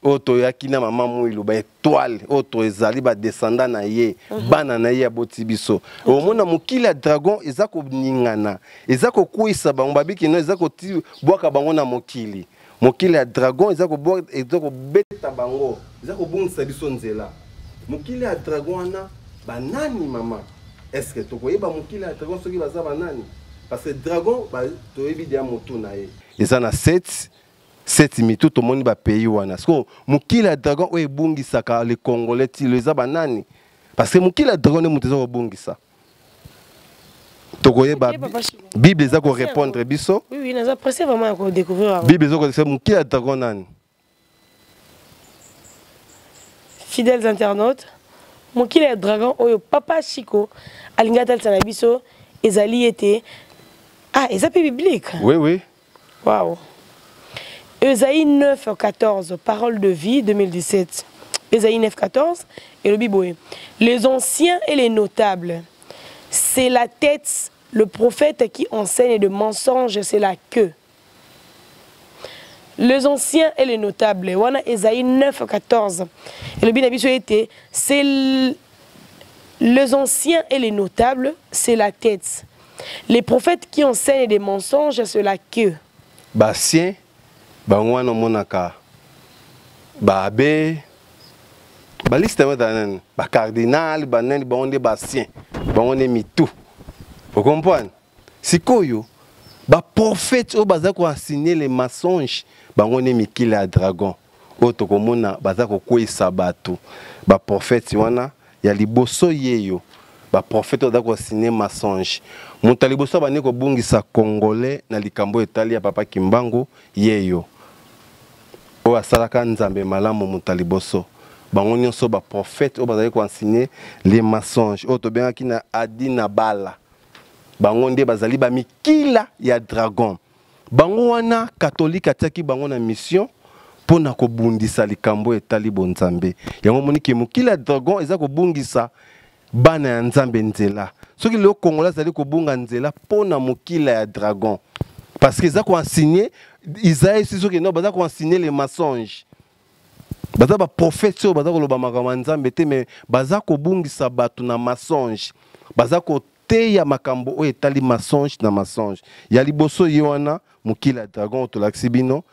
S1: oto yaki na mama mwilu ba étoile, oto ezali ba descendant na ye, bana na ye aboti biso. Omona mokili ya dragon ezako ningana, ezako kuisa bango babiki no ezako ti bwaka bango na mokili. Mokili ya dragon ezako bwa ezako beta bango, ezako bungisa biso nzela. Mokili ya dragon na banani mama. Est-ce que tokoyeba mokili ya dragon soki baza banani? Parce que dragon ba toyebi dia motu na ye. Eza na 7 mitu to moni ba pays wana. Sko mokili ya dragon o ebungisaka le Congolais ti le za banani? Parce que mokili ya dragon ne mutezo obungisa. Tokoyeba Bible eza ko répondre biso.
S2: Oui, naza pressé vraiment à découvrir.
S1: Bible eza ko dire mokili ya dragon nani?
S2: Fidèles internautes, mokili ya dragon oyo papa Chico alingata tsana biso ezali été eza pe biblique.
S1: Oui.
S2: Waouh. Ésaïe 9:14, parole de vie 2017. Ésaïe 9:14 et le Bible. Les anciens et les notables, c'est la tête, le prophète qui enseigne de mensonges, c'est la queue. Les anciens et les notables, voilà Ésaïe 9:14. Et le Bible était c'est les anciens et les notables, c'est la tête. Les prophètes qui enseignent des mensonges, c'est la queue.
S1: Basien, bangwana monaka, babe, baliste madanen, ba cardinal, banen, bangonde basien, bangonde mitou. Vous comprenez? Sikoyo, ba prophète o bazako enseigner les mensonges, bangonde mikile à dragon. O tokomona bazako kwesa bato, ba prophète wana ya liboso yeyo. Ba prophète o dako enseigner mensonge. Montaliboso bane ko bungisa congolais na likambo etali ya papa Kimbangu yeyo. O asalaka nzambe malamu montaliboso. Bango nyonso ba prophète o bazali ko enseigner les mensonges. O to benga kina Adina Bala. Bango nde bazali ba mikila ya dragon. Bango wana catholique ataki bango na mission pona ko bundisa likambo etali bonzambe. Yango moniki mukila dragon eza ko bungisa bana ya nzambe nzela. Soki le Congolais zali ko bunga nzela pona mukila ya dragon. Parce que ça ko enseigner Isaïe si soki no baza ko enseigner les mensonges. Baza ba prophète so baza ko loba makambo nzambe te mais baza ko bungisa batu na mensonge. Baza ko teya makambo o etali mensonge na mensonge. Ya liboso yewana mukila ya dragon to laksibino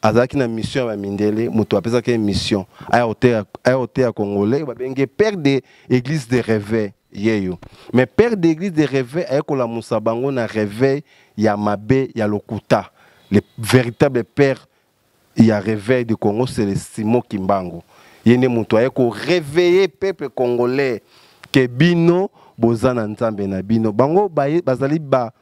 S1: azaki na mission ya mindele muto apesa ke mission aya otea congolais ba benge père de église de réveil yeyo mais père d'église de réveil ayekola musabango na réveil ya mabe ya lokuta le véritable père ya réveil de Congo c'est le Simon Kimbangu yene muto ayeko réveiller peuple congolais ke bino bozana nzambe na bino bango bazali ba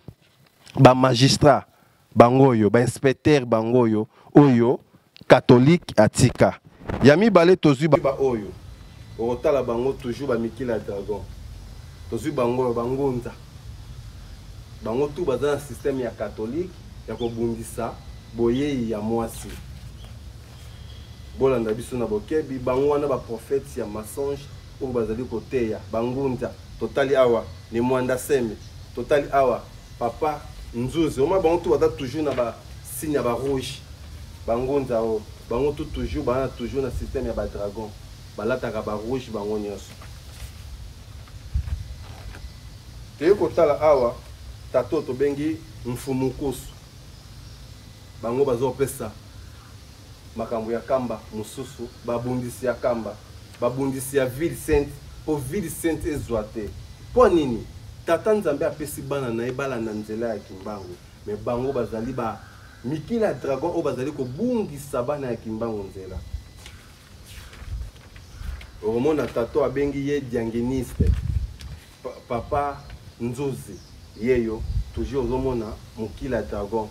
S1: magistrat bangoyo ba inspecteur bangoyo oyo catholique atika yami balé tozui ba oyo otala bango toujours ba mikila dragon tozui bango bangonza bango tout baza système ya catholique ya kobundisa boye ya mwasi bolanda biso na bokebi bango wana ba prophète ya mensonge o bazali koteya bangonza totali awa ni mwanda seme totali awa papa nzuzi oma bango tout baza toujours na ba signe ya ba rouge bangonza o bango tout toujours bana toujours na système ya ba dragon balataka ba rouge bango nyonso te kotala awa tato to bengi mfumukusu bango bazo pesa makambo ya kamba mususu babundisi ya kamba babundisi ya ville sainte po ville sainte ezwate po nini tata nzambe apesi bana na ye bala na nzela ya kimbangu mais bango bazali ba mikila dragon o bazali kobungisa bana ya kimbangu nzela omona tato abengi ye diangeniste papa nzuzi yeyo toujours ozomona mokila dragon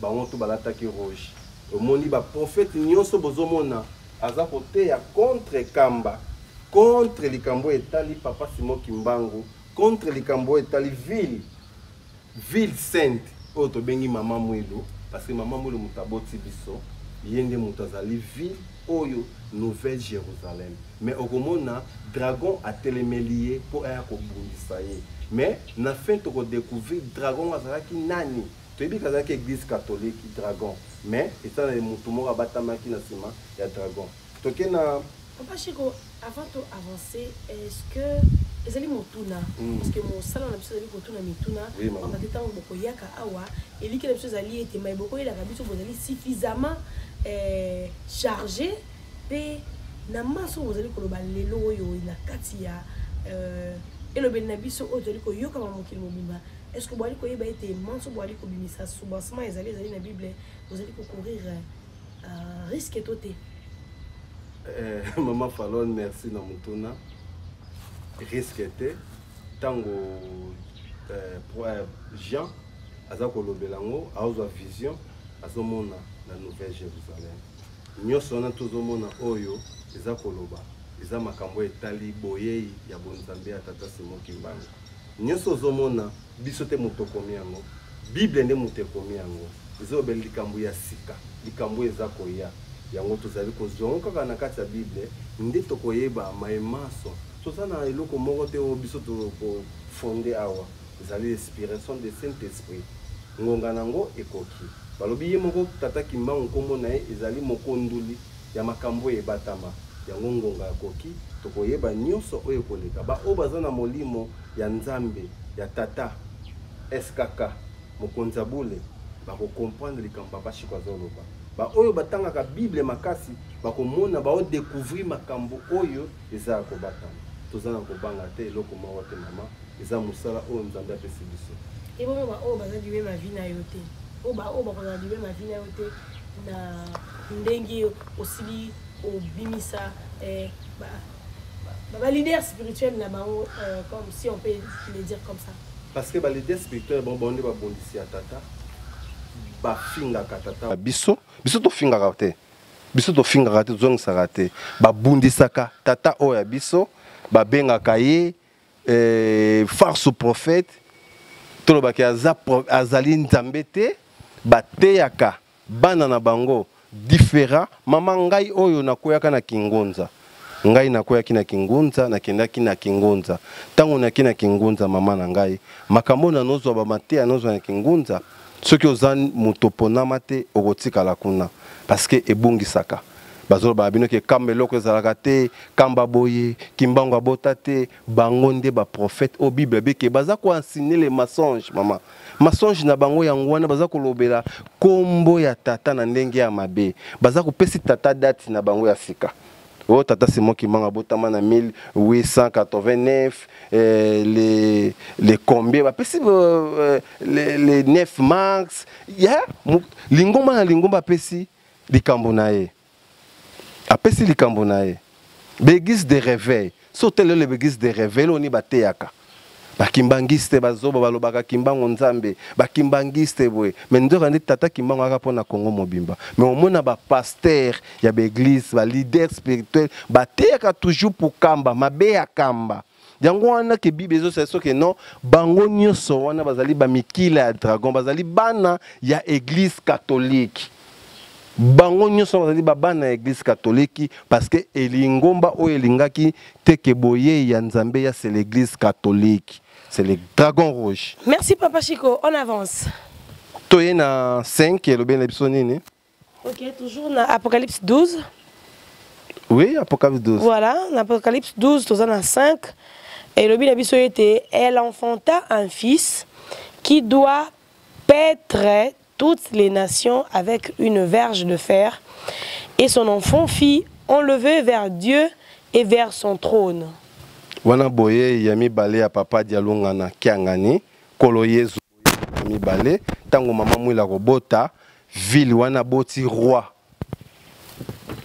S1: bango to balataki rouge omoni ba prophète nyonso bozomona aza koteya contre kamba contre likambo etali papa Simon Kimbangu contre likambo etali ville sainte oyo tobengi mama Mwilu parce que mama Mwilu mutaboti biso yende mutazali ville oyo Nouvelle Jérusalem mais okomona dragon atelemeli ye po aya kobundisa ye mais na fin toko découvrir dragon azalaki nani toyebi kazalaki église catholique dragon mais etana mutu moko abatamaki na nsima ya dragon toke na
S2: Papa Chico, avant de avancer, est-ce que les amis motuna parce que mon salon a besoin de motuna mituna on va détendre beaucoup yaka awa et lui qui a besoin d'aller était mais beaucoup il a besoin d'aller suffisamment chargé et na maso vous allez koloba lelo yo na katia et le benabiso oteli ko yoka mamokili mobimba est-ce que boali ko yeba était manso boali ko bimisa soubassement les allez na bible vous allez courir risque toté.
S1: Maman Fallon, merci na mutuna risque te tango Jean azako lobelango aozwa vision azomona na Nouvelle Jérusalem nyonso na tozomona oyo ezako loba eza makambo etali boyei ya bonzambe ya tata Simon Kimbangu nyonso ozomona biso te mutokomi yango bible nde mutekomi yango ezobeli likambo ya sika likambo ezako ya yango tozali kozonga kaka na kati ya bible nde tokoyeba maemaso tozana eloko moko te o biso to fondé awa ezali inspiration de Saint-Esprit ngonga nango ekoki balobi ye moko tata Kimbangu nkombo na ye ezali mokonduli ya makambo ebatama yango ngonga ekoki tokoyeba nyonso oyo koleka ba o bazana molimo ya nzambe ya tata SKK mokonza bule bako comprendre likambo Papa Chico azoloba ba oyo batangaka bible makasi bakomona ba o découvrir makambo oyo eza ko batama tozana ko banga te eloko moko te mama eza musala oyo nzambe apesi biso
S2: et bon ba o bazali be ma vie na yote o ba bazali be ma vie na yote na ndenge osili o bimisa ba leader spirituel na bango comme si on peut le dire comme ça
S1: parce que ba leader spirituel bon bonde ba bondisi atata ba finga katata biso to finga kate biso to finga kate zong sarate ba bundisaka tata oya biso ba benga kaye farce prophète to ba ke azali nzambe te ba teyaka bana na bango différent mama ngai oyo nakoyaka na kingonza ngai nakoyaki na kingunza nakendaki na kingunza tango nakina kingunza mama na ngai makambo na nozwa ba matea nozwa na kingunza soki ozan mutopona mate okotika la kuna parce que ebungisaka bazolo ba bino ke kambeloko ezalaka te kamba boye Kimbangu abota te bango nde ba prophète au bible beke baza ko enseigner les mensonges mama mensonge na bango yango wana baza kolobela kombo ya tata na ndenge ya mabe baza kopesi tata date na bango ya sika oh tata Simon Kimbangu abotama na 1889 les combien bapesi les 9 mars ya lingomba na lingomba apesi likambo na ye apesi likambo na ye béguise de réveil sotele le béguise de réveil oni bateyaka bakimbangiste bazoba balobaka Kimbangu nzambe bakimbangiste boye mais ndoka ndi tata Kimbangu aka pona Congo mobimba mais omona ba pasteur ya l'église ba leader spirituel bateyaka toujours pour kamba mabe ya kamba yango wana ke bible ezo seso ke non bango nyonso wana bazali ba mikila ya dragon bazali bana ya église catholique bango nyonso bazali bana ya église catholique parce que elingomba o elingaki teke boye ya nzambe ya c'est l'église catholique c'est le dragon rouge.
S2: Merci Papa Chico, on avance.
S1: Toye na 5 et le bien nini?
S2: OK, toujours dans Apocalypse 12.
S1: Oui, Apocalypse 12.
S2: Voilà, dans Apocalypse 12, toujours dans 5 et le bien était elle enfanta un fils qui doit paître toutes les nations avec une verge de fer et son enfant fit enlever vers Dieu et vers son trône.
S1: wana boye ya mibale ya papa Dialunga na Kiangani kolo Yezu ya mibale tango mama mwila kobota ville wana boti roi.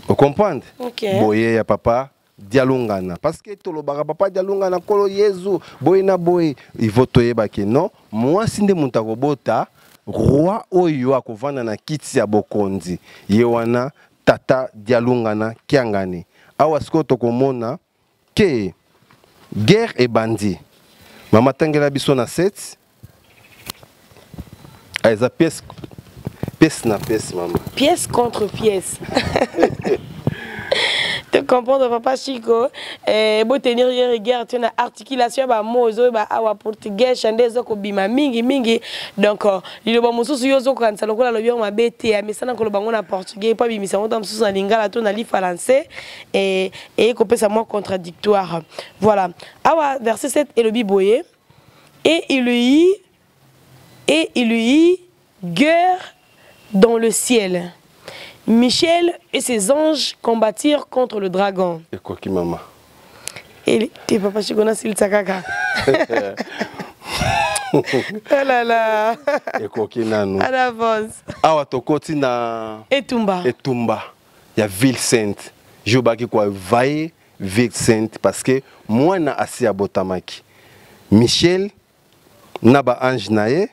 S1: Vous comprenez?
S2: Okay.
S1: Boye ya papa Dialungana parce que tolobaka papa Dialungana kolo Yezu boye na boye il faut toyeba ke non moi sinde muta kobota roi oyo akovanda na kiti ya bokonzi ye wana tata Dialungana Kiangani awa siko tokomona ke guerre et bandit mama tangela biso na 7 eza pièce na pièce maman
S2: Pièce contre pièce. Tu comprends, papa Chico? Bon tenir guerre, tu as articulation, bah mozo, bah awa portugais, chandé, zoko bima mingi mingi. Donc, il y a beaucoup de choses quand ça le coule le bien ma bête, mais ça n'a que le bangon en portugais, pas bimi, ça on tombe sous un lingala, tout na li français et qu'on ça moins contradictoire. Voilà. Awa verset 7 et le biboye et il lui guerre dans le ciel. Michel et ses anges combattirent contre le dragon.
S1: Et quoi qui maman?
S2: Et tes papas chikona sil sakaka. Oh là là.
S1: Et quoi qui nanu?
S2: À l'avance.
S1: Awa tokoti na
S2: Etumba.
S1: Etumba. Il y a ville sainte. Je baki quoi vaille ville sainte parce que moi na asi abotamaki. Michel naba ange nae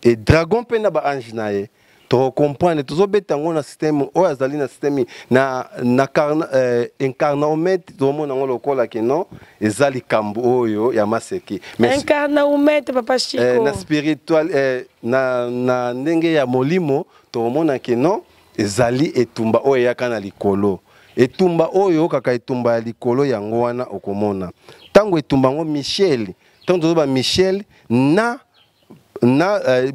S1: et dragon pe naba ange nae. Tu comprends, tu as un système, na système, na incarnaomètre, tu as un non, ezali kambo yo ya maseki.
S2: Incarnaomètre, papa Chico.
S1: Na spiritual, na ndenge ya molimo, tu as non, ezali etumba oyo ya kana likolo. Etumba oyo kaka etumba ya likolo yango wana okomona. Tango etumba ngo Michel, tango ba Michel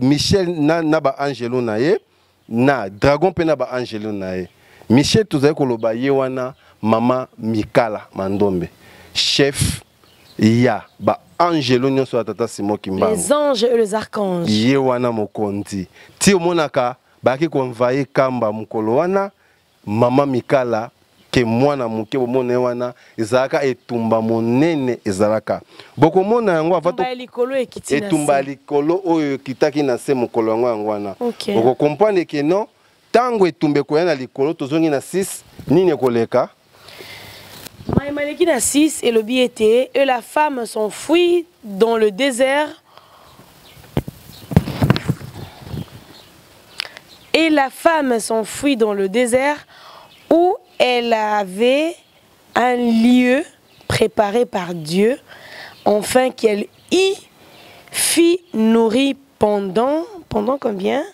S1: Michel na ba angelo na ye na dragon pe na ba angelo na ye Michel tozali koloba ye wana mama Mikala Mandombe chef ya ba angelo nyonso ya tata Simon Kimbangu
S2: les anges et les archanges
S1: ye wana mokonzi ti omonaka baki konvaye kamba mukolo wana mama Mikala ke mwana muke bomone wana ezalaka etumba monene ezalaka bokomona yango avato etumba likolo oyo kitaki na se mukolo yango wana oko comprendre ke non tango etumbe ko yana likolo tozongi na 6 nini koleka
S2: Maïmaleki na 6 et le biété et la femme s'enfuit dans le désert. Et la femme s'enfuit dans le désert où elle avait un lieu préparé par Dieu, afin qu'elle y fût nourrie pendant combien?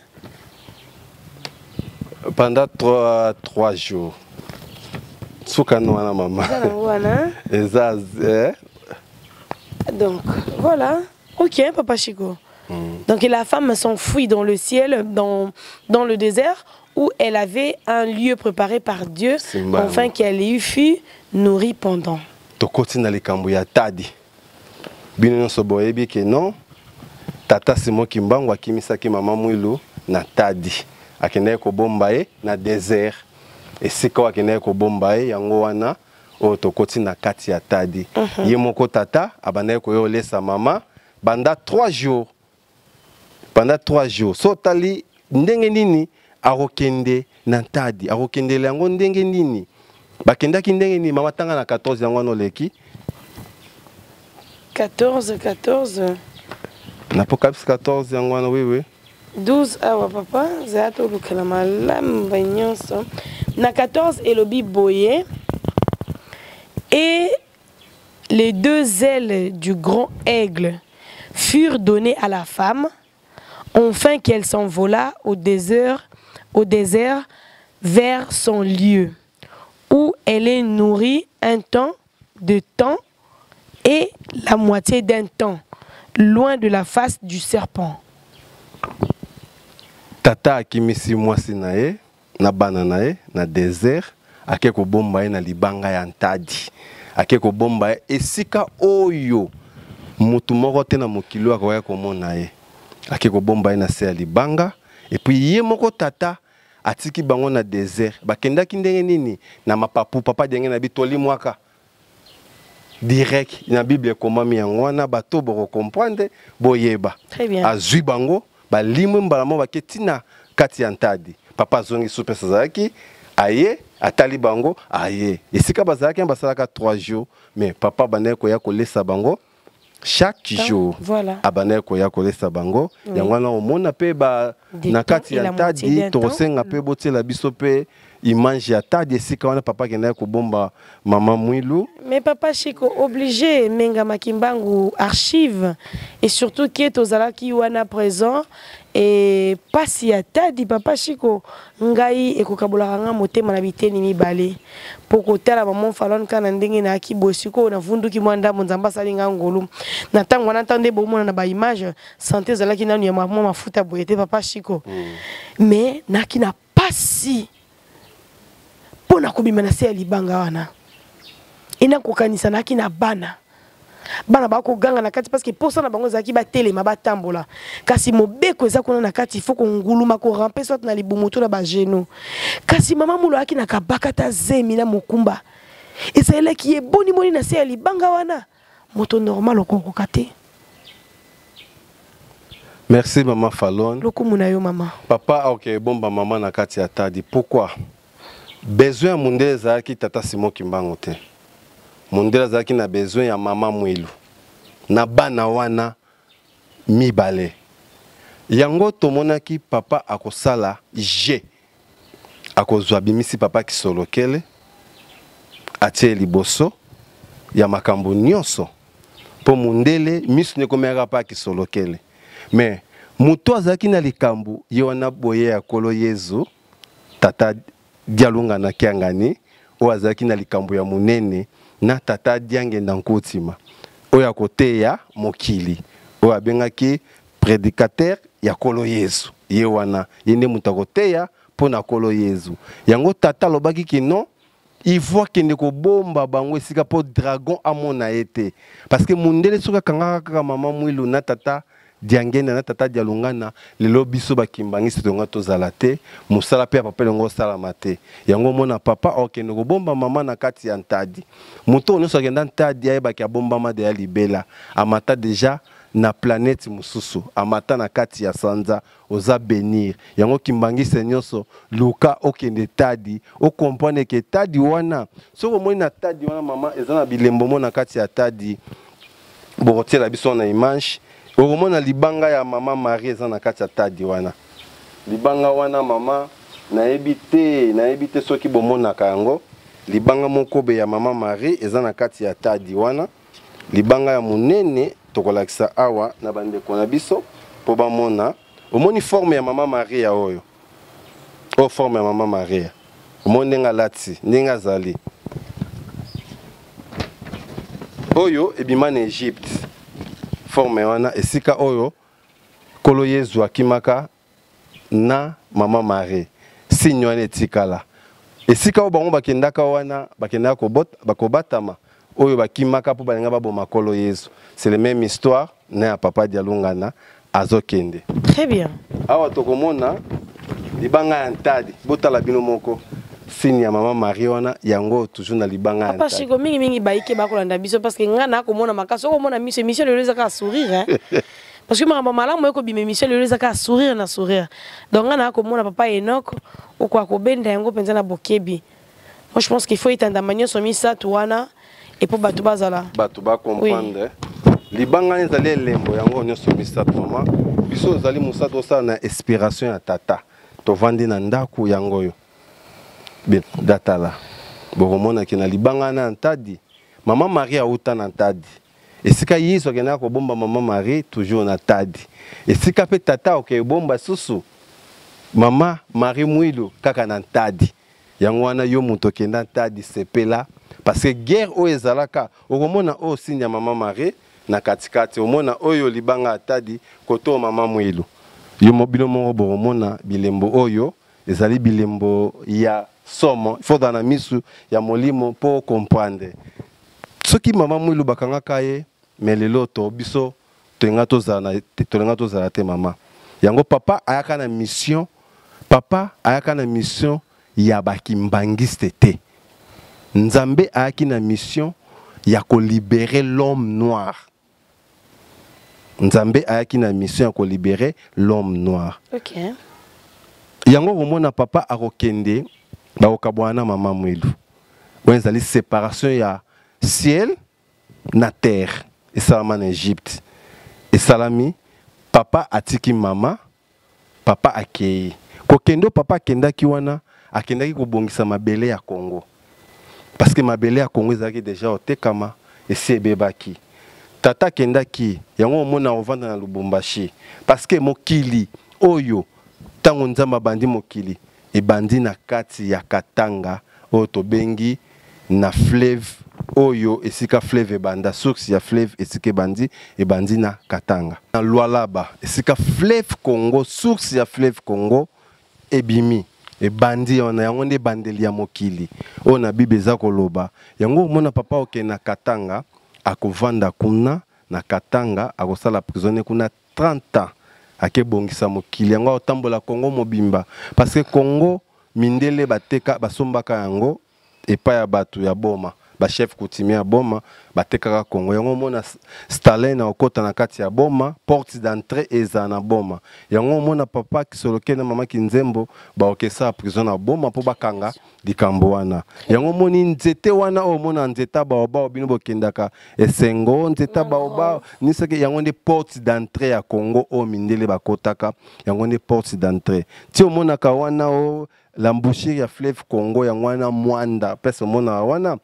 S1: Pendant 3 jours. Soukanoana maman.
S2: Donc voilà. Ok, papa Chico. Donc la femme s'enfuit dans le ciel, dans le désert, où elle avait un lieu préparé par Dieu, afin qu'elle y fût nourrie pendant.
S1: Tokoti na likambo ya tadi. Bino nyonso boyebi ke non. Tata Simon Kimbangu akimisaki mama mwilu na tadi. Akendaki kobomba ye na désert. Esika akendaki kobomba ye yango wana oyo tokoti na kati ya tadi. Ye moko tata abandaki koyolesa mama banda 3 jours. Pendant 3 jours. So tali ndenge nini arokende na tadi arokende yango ndenge nini bakendaki ndenge nini mama tanga na 14 yango no leki
S2: 14
S1: na Apocalypse 14 yango wana oui
S2: 12 awa papa zato lukala malamu banyonso na 14 elobi boye et les 2 ailes du grand aigle furent données à la femme afin qu'elle s'envola au désert vers son lieu, où elle est nourrie un temps de temps et la moitié d'un temps, loin de la face du serpent.
S1: Tata akimisi mwasi na ye, na bana na ye, na désert, ake ko bomba ye na libanga ya ntadi. Ake ko bomba ye esika oyo mutu moko te na mokilo akoya komona ye. Ake ko bomba ye na se ya libanga. Et puis ye moko tata atiki bango na désert. Bakendaki ndenge nini na mapapu papa denge na bitoli mwaka. direct na Bible komami yango wana bato boko comprendre boyeba.
S2: Très bien.
S1: Azui bango ba limu mbalamo baketina kati ya ntadi. Papa zongi super sazaki aye atali bango aye. Esika bazaki basalaka 3 jours mais papa banaye ko ya kolesa bango chaque jour.
S2: Voilà.
S1: Abanaye ko ya kolesa bango yango wana omona pe ba na kati ya ntadi to senga pe botela biso pe image ya tadi esika wana papa kenda ko bomba mama Mwilu.
S2: Mais papa Chico obligé menga makimbangu archive et surtout qui est aux alaki wana présent et pas si ya tadi papa Chico ngai e ko kabula nga motema na biteni mibale poko tala maman falon kana ndenge na ki bosiko na vundu ki mwanda monzamba salinga ngolu na tango wana tande bomona na ba image santé zalaki nanu ya maman mafuta boyete papa Chico mais na ki na pasi pona kobima na se ya libanga wana ina kokanisa naki na bana bako ganga na kati parce que pour ça na bango zaki ba telema ba tambola kasi mobeko eza kuna na kati il faut ko nguluma ko ramper soit na libumuto na ba genou kasi mama mulo aki na kabaka ta zemi na mokumba ezele ki e boni moni na se ya libanga wana moto normal okoko kate.
S1: Merci maman Falon.
S2: Lokumuna yo mama.
S1: Papa OK bomba maman na kati ya tadi pourquoi besoin mundele zaki tata Simon Kimbango te. Mundele zaki na besoin ya mama Mwilu. Na bana wana mibale. Yango tomonaki papa akosala je. Akozwa bimisi papa kisolokele. Atie liboso ya makambo nyonso. Po mundele misu ne komera pa kisolokele. Mais muto azaki na likambu yona boye ya kolo Yezu tata dialunga na kiangani o azaki na likambu ya munene na tata diange ndankotima o ya kote ya mokili o abengaki prédicateur ya kolo Yezu ye wana yende mutakote ya pona kolo Yezu yango tata lobaki kino il voit qu'il ne ko bomba bango esika po dragon amona ete parce que mundele soka kangaka kaka mama Mwilu na tata diangena na tata dialungana lelo biso bakimbangisi tonga tozala te musala pe papa lengo sala mate yango mona papa okende ko bomba mama na kati ya ntadi moto nyonso akenda ntadi ya baki bomba ma de ya libela amata déjà na planète mususu amata na kati ya sanza oza bénir yango kimbangisi nyonso luka okende tadi o comprendre que tadi wana soko moni na tadi wana mama ezana bilembo mona kati ya tadi bokotiela biso na image. Oromona libanga ya mama Marie eza na kati ya tadi wana. Libanga wana mama nayebi te soki bomonaka yango. Libanga mokobe ya mama Marie eza na kati ya tadi wana. Libanga ya munene tokolakisa awa na bandeko na biso po bamona. Omoni forme ya mama Marie ya oyo. O forme ya mama Marie. Omoni nga lati, ninga zali. Oyo ebima na Egypte. Forme wana esika oyo kolo Yezu akimaka na mama Marie signe wana etikala esika oyo bango bakendaka wana bakendaka bakobatama oyo bakimaka po balinga baboma kolo Yezu c'est la même histoire na ya papa dialungana azokende.
S2: Très bien.
S1: Awa tokomona libanga ya ntadi botala bino moko signe ya mama Marie wana yango toujours na libanga ya ntadi.
S2: Papa Chico mingi baike bakolanda biso parce que ngana komona makaso komona Michel le zaka sourire hein. Parce que mama malamu eko bime Michel le zaka sourire na sourire. Donc ngana komona papa Enoch okwa ko benda yango penza na bokebi. Moi je pense qu'il faut étendre manyo somi ça tuana et pour batu bazala.
S1: Batu ba comprendre. Libanga ezali lembo yango nyonso misato mama. Biso zali musato sa na inspiration ya tata. To vandi na ndaku yango yo. Bien, datala. Boromona ki na libanga na ntadi. Mama Marie auta na ntadi. Esika Yesu akena ko bomba mama Marie toujours na ntadi. Esika pe tata oke bomba susu. Mama Marie Mwilu kaka na ntadi. Yango wana yo muto kenda ntadi sepela parce que guerre o ezalaka okomona o sinya mama Marie na katikati omona oyo libanga ntadi koto mama Mwilu. Yo mobilo mo boromona bilembo oyo ezali bilembo ya somo il faut dans la misu ya molimo pour comprendre ce qui mama Mwilu bakangaka ye mais lelo to biso tenga tozala te mama yango papa ayaka na mission ya bakimbangiste te nzambe ayaki na mission ya ko libérer l'homme noir. Nzambe ayaki na mission ya ko libérer l'homme noir.
S2: OK.
S1: Yango komona papa akokende ba okabwana mama mwilu. Wenzali séparation ya ciel na terre. Et salama en Égypte. Et salami papa atiki mama, papa akei. Kokendo papa akendaki wana, akendaki kobongisa mabele ya Congo. Parce que mabele ya Congo ezaki déjà otekama esi ebebaki. Tata kendaki yango omona ovanda na Lubumbashi. Parce que mokili oyo tango nzamba bandi mokili ebandi na kati ya Katanga oyo tobengi na fleuve oyo esika fleuve ebanda, source ya fleuve esika ebandi na Katanga. Na Lualaba esika fleuve Congo, source ya fleuve Congo ebimi ebandi wana yango nde bandeli ya mokili oyo na Bible eza koloba. Yango mona papa oke na Katanga akovanda kuna na Katanga akosala prisonnier kuna 30 ans akebongisa mokili yango otambola Congo mobimba parce que Congo mindele bateka basombaka yango epa ya batu ya boma ba chef coutumier ya boma batekaka Congo yango mona Stalin na okota na kati ya boma porte d'entrée eza na boma yango mona papa kisoloke na mama Kinzembo ba okesa prison na boma po bakanga dikambo wana yango moni nzete wana o mona nzeta ba oba obino bokendaka esengo nzeta ba oba nisake yango nde porte d'entrée ya Congo o mindele bakotaka yango nde porte d'entrée ti o mona ka wana o l'embouchure ya fleuve Congo yango wana mwanda pesa mona wana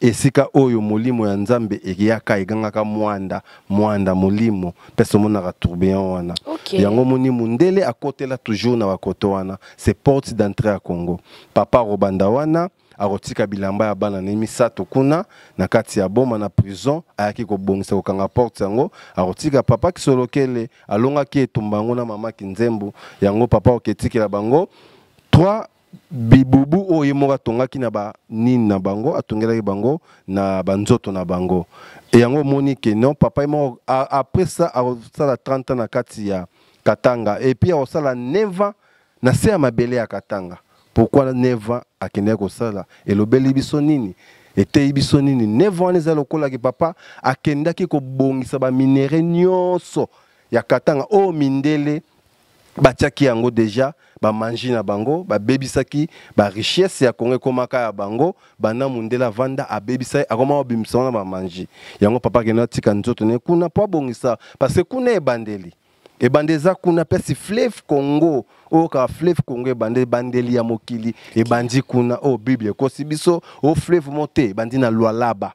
S1: esika oyo molimo ya Nzambe ekiyaka egangaka mwanda molimo pesa mona ka tourbillon wana yango moni mundele akotela toujours na bakoto wana c'est porte d'entrée à Congo papa robanda wana akotika bilamba ya bana na misato kuna na kati ya boma na prison ayaki kobongisa kokanga porte yango akotika papa kisolokele alongaki etumbango na mama Kinzembo yango papa oketikela bango 3 bibubu oyo moka tongaki na ba nini na bango atongelaki bango na banzoto na bango et yango moni que non papa mo après ça a sala 30 ans na kati ya Katanga et puis a sala 9 ans na se ya mabele ya Katanga. Pourquoi 9 ans akende ko sala et lobeli biso nini ete biso nini 9 ans ezalo kola ki papa akendaki ko bongisa ba minere nyonso ya Katanga o mindele batiaki yango déjà ba manji na bango ba bebisaki ba richesse ya Congo komaka ya bango bana mundela vanda a bebisa akoma obimisa na ba manji yango papa kena tika nzoto ne kuna po bongisa parce que kuna ebandeza kuna pesi fleuve Congo o ka fleuve Congo bandeli ya mokili ebandi kuna o Bible kosi biso o fleuve monte bandi na Lualaba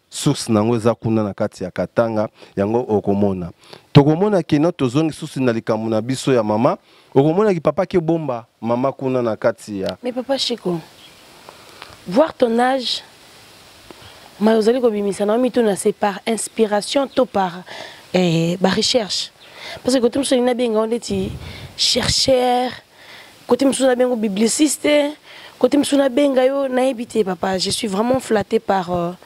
S1: source nango eza kuna na kati ya Katanga yango okomona tokomona ke no tozongi source na likambo na biso ya mama okomona ki papa ke bomba mama kuna na kati ya
S2: mais papa Chiko voir ton âge mayozali ko bimisa na mito na c'est par inspiration to par ba recherche parce que quand tu me bien on dit chercheur côté me souviens bien bibliciste côté me souviens bien yo na habité papa je suis vraiment flatté par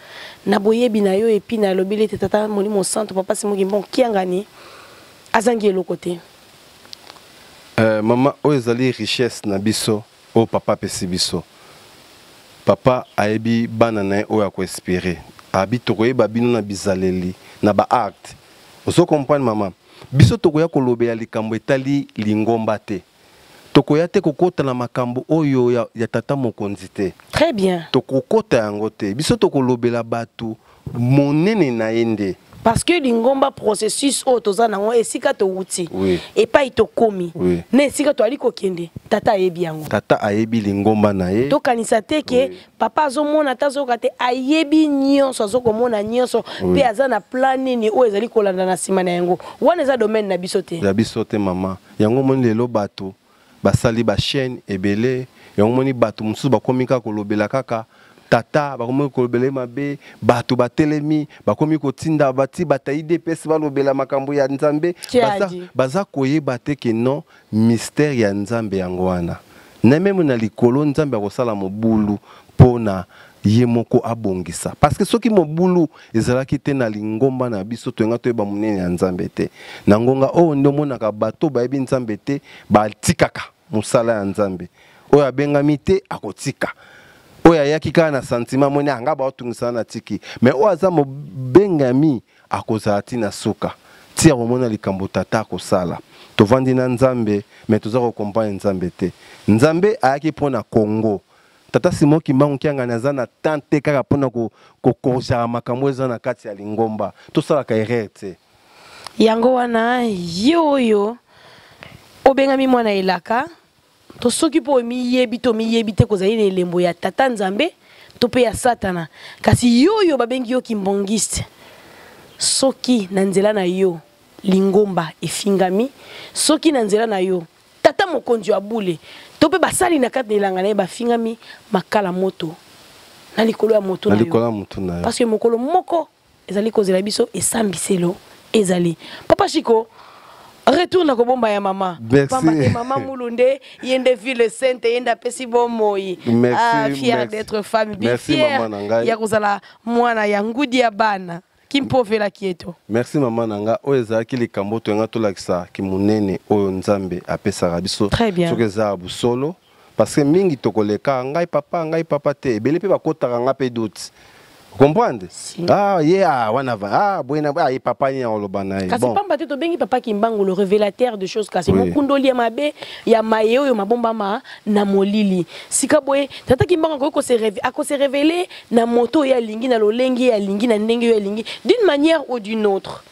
S2: Naboye binayo et puis na lobile tata mon centre papa c'est moi qui bon qui ngani azangi le côté
S1: maman o ezali richesse na biso o papa pesi biso papa ayebi bana na o ya ko espérer abi tokoyeba bino na bizaleli na ba acte oso comprendre maman biso tokoya kolobela likambo etali lingomba te tokoya te kokota na makambo oyo ya tata mokonzi te.
S2: Très bien.
S1: Tokokota yango te. Biso tokolobela batu monene na yende.
S2: Parce que lingomba processus otoza nango esika to wuti.
S1: Oui.
S2: Et pas itokomi.
S1: Oui.
S2: Ne esika to ali kokende. Tata ayebi yango.
S1: Tata ayebi lingomba na ye.
S2: To kanisa te ke papa azomona tazoka te ayebi nyonso azokomona nyonso pe aza na plan nini o ezali kolanda na sima na yango. Wana eza domaine na biso te.
S1: Ya biso te mama. Yango moni lelo batu basali ba chaîne ebele yango moni batu musu bakomika kolobela kaka tata bakomi kolobela mabe batu batelemi bakomi kotinda bati bataide pesi balobela makambo ya Nzambe baza koyeba te ke non mystère ya Nzambe yango wana na même na likolo Nzambe akosala mobulu pona ye moko abongisa parce que soki mobulu ezalaki te na lingomba na biso toyenga toyeba monene ya Nzambe te na ngonga o ndo monaka bato bayebi Nzambe te batikaka musala ya Nzambe oyo abengami te akotika oyo ayaki kaka na sentiment moni anga baotungisa na tiki mais oyo aza mobengami akozala ntina suka tia komona likambo tata akosala tovandi na nzambe mais toza kokompagne nzambe te nzambe ayaki mpona Congo tata Simon Kimbangu kianga naza na tante kaka mpona kokorjaka makambo eza na kati ya lingomba tosalaka erreur te
S2: yango wana yoyo obengami mwana elaka to soki po miyebi te kozali na elembo ya tata nzambe to pe ya satana kasi yoyo babengi yo kimbongiste soki na nzela na yo lingomba efingami soki na nzela na yo tata mokonzi ya bule to pe basali na kati na elanga na ye bafingami makala moto na likolo ya moto na yo parce que mokolo moko ezali kozela biso esambiselo ezali papa Chiko retourne à Kobomba ya maman.
S1: Merci.
S2: Maman Moulunde, yende ville sainte, yenda pesi bomoi.
S1: Merci.
S2: Fière d'être femme, bien fière. Yakuzala mwana yangudi ya bana. Kimpofela kieto.
S1: Merci maman nanga. Oeza ki likambo to nga to lakisa ki munene oyo nzambe apesa biso.
S2: Très bien.
S1: Soke za busolo parce que mingi tokoleka ngai papa te. Ebele pe bakota nga pe doute. Comprendre?
S2: Si.
S1: Ah, yeah, wanava. Ah, buena, ah, papa ni olobana.
S2: Kasi pamba te to bengi papa Kimbangu le révélateur de choses kasi mokundoli ya mabe ya maye oyo mabomba ma na molili. Sika boye tata Kimbangu ko se révéler na moto ya lingi na lolengi ya lingi na ndenge ya lingi d'une manière ou d'une autre.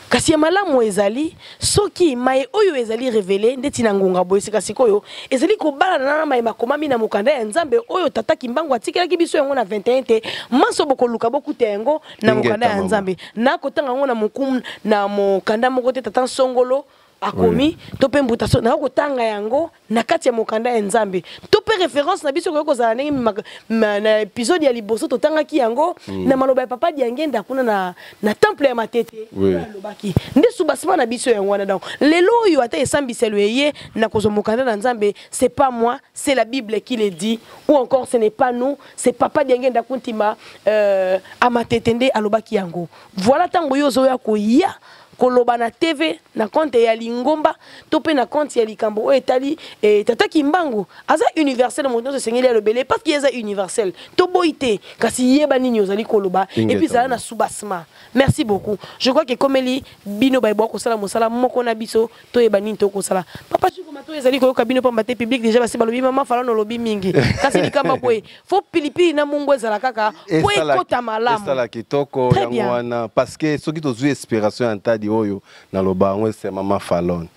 S2: Kasi ya malamu ezali soki maye oyo ezali révélé ndeti na ngonga boye sika sikoyo ezali ko bala na maye makomami na mokanda ya nzambe oyo tata Kimbangu atikela ki biso yango na 21 te manso boko luka boku tengo na mokanda ya nzambe na kotanga ngo na mokum na mokanda moko te tata Songolo akomi to pe mbuta na kotanga yango na kati ya mokanda ya nzambe to pe référence na biso ko za ndenge na épisode ya liboso to tanga ki yango na maloba ya papa diangenda kuna na temple ya matete lobaki nde subasima na biso yango na donc lelo yo ata esambiselo ye na kozo mokanda na nzambe c'est pas moi c'est la Bible qui le dit ou encore ce n'est pas nous c'est papa diangenda kuntima à matete nde alobaki yango voilà tango yo zo ya ko ya koloba na TV na compte ya lingomba topé na compte ya likambo etali tata Kimbangu aza universel mon se sengeli le belé parce qu'il est universel to boité kasi yeba nini ozali koloba et puis ça na subasma merci beaucoup je crois que comme eli bino baybo ko sala mosala moko na biso to yeba nini to ko sala papa Chiko mato ezali ko kabino pa mbate public déjà basi balobi mama fala no lobi mingi kasi likamba boy faut pilipili na mungu ezala kaka po ekota malamu
S1: sala kitoko yango wana parce que soki tozu inspiration antadi oyo na lobango c'est maman Fallon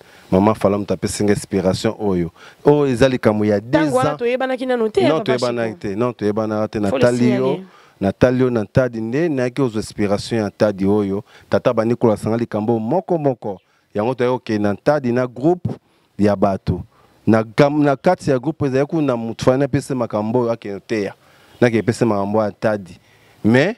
S1: tapesi inspiration oyo ezali kamu ya 10 ans
S2: to yebana kina noter
S1: non to yebana te Natalio Natadi nde na ki ozo inspiration ya Tadi oyo tata bani kola sanga likambo moko yango to yoke na Tadi na groupe ya bato na kati ya groupe ezali kuna mutfana pese makambo aketea na ke pese makambo ya Tadi mais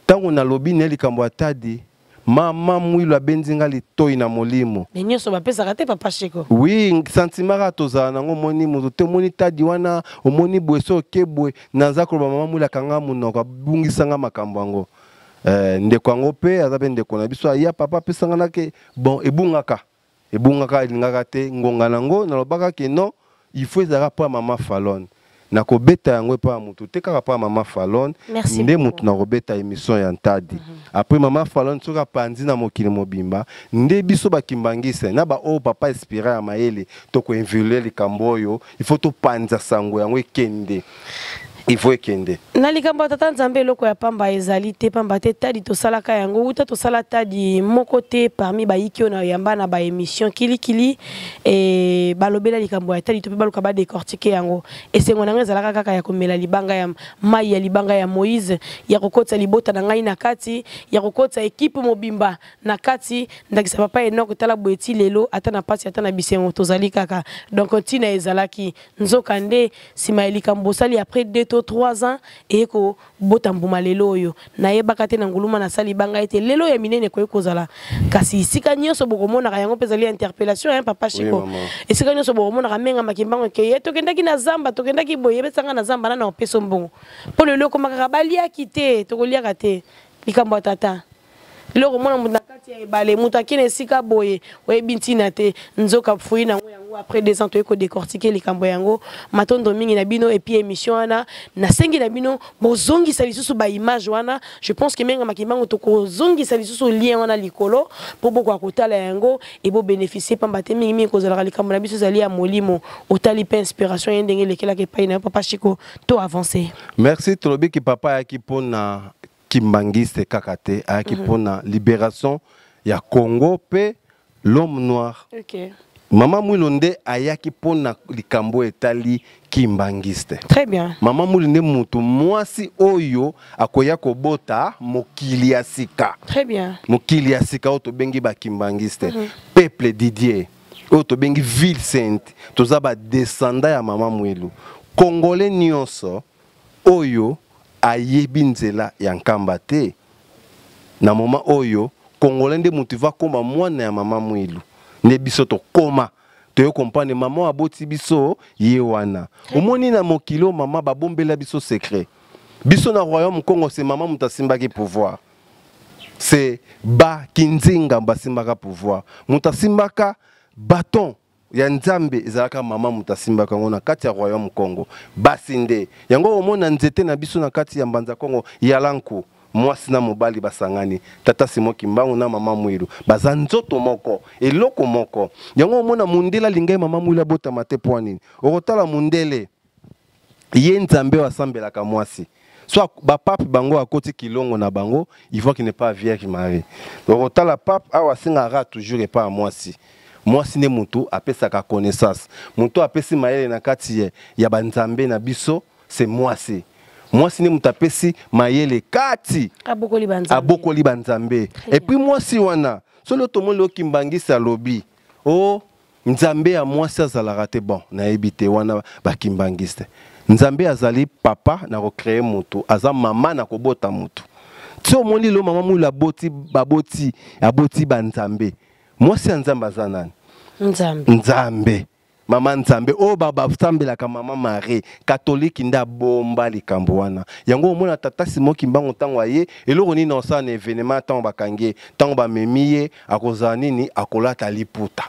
S1: tango na lobi ne likambo ya Tadi mama mwilo abenzinga litoi na molimo
S2: nyoso bapesa kate papa Chiko
S1: oui sentiment ka tozala nango moni moto te moni Tadi wana omoni bweso kebwe naza ko mama mwilo kanga munoko bungisanga makambo yango ndeko yango pe azabe ndeko na biso ya papa pesanga nake bon ebungaka elingaka te ngonga nango na lobaka ke non il faut ezaka pa mama Fallon na kobeta yango pa mutu te kaka pa mama Fallon nde mutu na kobeta émission ya Tadi après mama Fallon soka pandi na mokili mobimba nde biso bakimbangise na ba o papa inspiré ya mayele to ko invuler likambo oyo il faut to panza sango yango ekende il faut ekende
S2: na likambo tata nzambe loko ya pamba ezali te pamba te Tadi to salaka yango uta to sala Tadi moko te parmi bayiki na yamba na ba émission kilikili et balobela likambo ya Tadi to pe baluka ba décortiquer yango et c'est ngona ngezalaka kaka ya komela libanga ya mai ya libanga ya Moïse ya kokotsa libota na ngai na kati ya kokotsa équipe mobimba na kati ndakisa papa enoko tala boeti lelo ata na pasi ata na bisengo to zali kaka donc tina ezalaki nzoka nde sima likambo sali après 2-3 ans et ko botambuma lelo yo na yebaka te na nguluma na sali banga ete lelo ya minene ko ekozala kasi sika nyoso bokomona ka yango pezali interpellation hein papa Chiko et sika nyoso bokomona ka menga makimbango ke yeto kendaki na zamba to kendaki boye besanga na zamba na opeso mbongo po lelo ko makaka balia kite to kolia kate likambo tata lelo komona munda kati Balé Moutaki Nesika Boye, ouais Bintinate, Nzoka Fouina, après 2 ans, tu as décortiqué les Camboyango, Maton Domingue Nabino, et puis émission Ana, Nasengi Nabino, Bozongi Salisu ba image Wana, je pense que même Makimango Toko Zongi Salisu lien Wana Likolo, pour beaucoup à côté la Yango, et pour bénéficier, Pambate Mimi, cause de la Camboyabi, Zali à Molimo, au Talipa Inspiration, et Ndenge, lesquels qui paye, Papa Chico, tout avancé.
S1: Merci, Tolobi, qui papa, qui pona. Kimbangiste Kakate a qui pour la libération ya Congo pe l'homme noir.
S2: Okay.
S1: Maman Moulonde ayaki pour na likambo etali Kimbangiste.
S2: Très bien.
S1: Maman Moulonde mutu mwasi oyo akoya kobota mokili ya sika.
S2: Très bien.
S1: Mokili ya sika oto bengi ba Kimbangiste. Peuple Didier. Oto bengi ville sainte. Toza ba descendant ya Maman Mouilou. Congolais nyonso oyo ayebi nzela ya nkamba te na moma oyo Congolais nde mutu va koma mwana ya Mama Mwilu ne biso to koma to comprendre mama aboti biso ye wana omoni na mokilo mama babombela biso secret biso na royaume Congo c'est mama mutasimbaki pouvoir c'est ba kinzinga basimbaka pouvoir mutasimbaka bâton ya nzambe ezalaka mama mutasimbaka ngona kati ya royaume Congo basinde yango omona nzete na biso na kati ya mbanza Congo yalanku mwasi na mobali basangani tata Simon Kimbangu na Mama Mwilu baza nzoto moko eloko moko yango omona mundela lingai Mama Mwilu bota mate poani okotala mundele ye nzambe wasambelaka mwasi soit ba pape bango akoti kilongo na bango il faut qu'il n'est pas vierge Marie okotala pape awa singara toujours et pas mwasi mwasi ne mutu apesaka connaissance mutu apesi mayele na kati ya banzambe na biso c'est mwasi mwasi ne mutu apesi mayele kati abokoli banzambe et puis mwasi wana solo tomoni lo Kimbangisa lobi oh nzambe ya mwasi azalaka te bon na ebite wana ba Kimbangista nzambe azali papa na ko créer mutu aza mama na kobota mutu tso moni lo Mama Mwilu aboti banzambe mwasi nzambe azanani Nzambe Mama Nzambe o baba sambelaka Mama Marie catholique nda bomba likambo wana yango omona tata Simon Kimbangu tango aye eloko nini na osana événement tango bakangie tango bamemiye akozala nini akolata liputa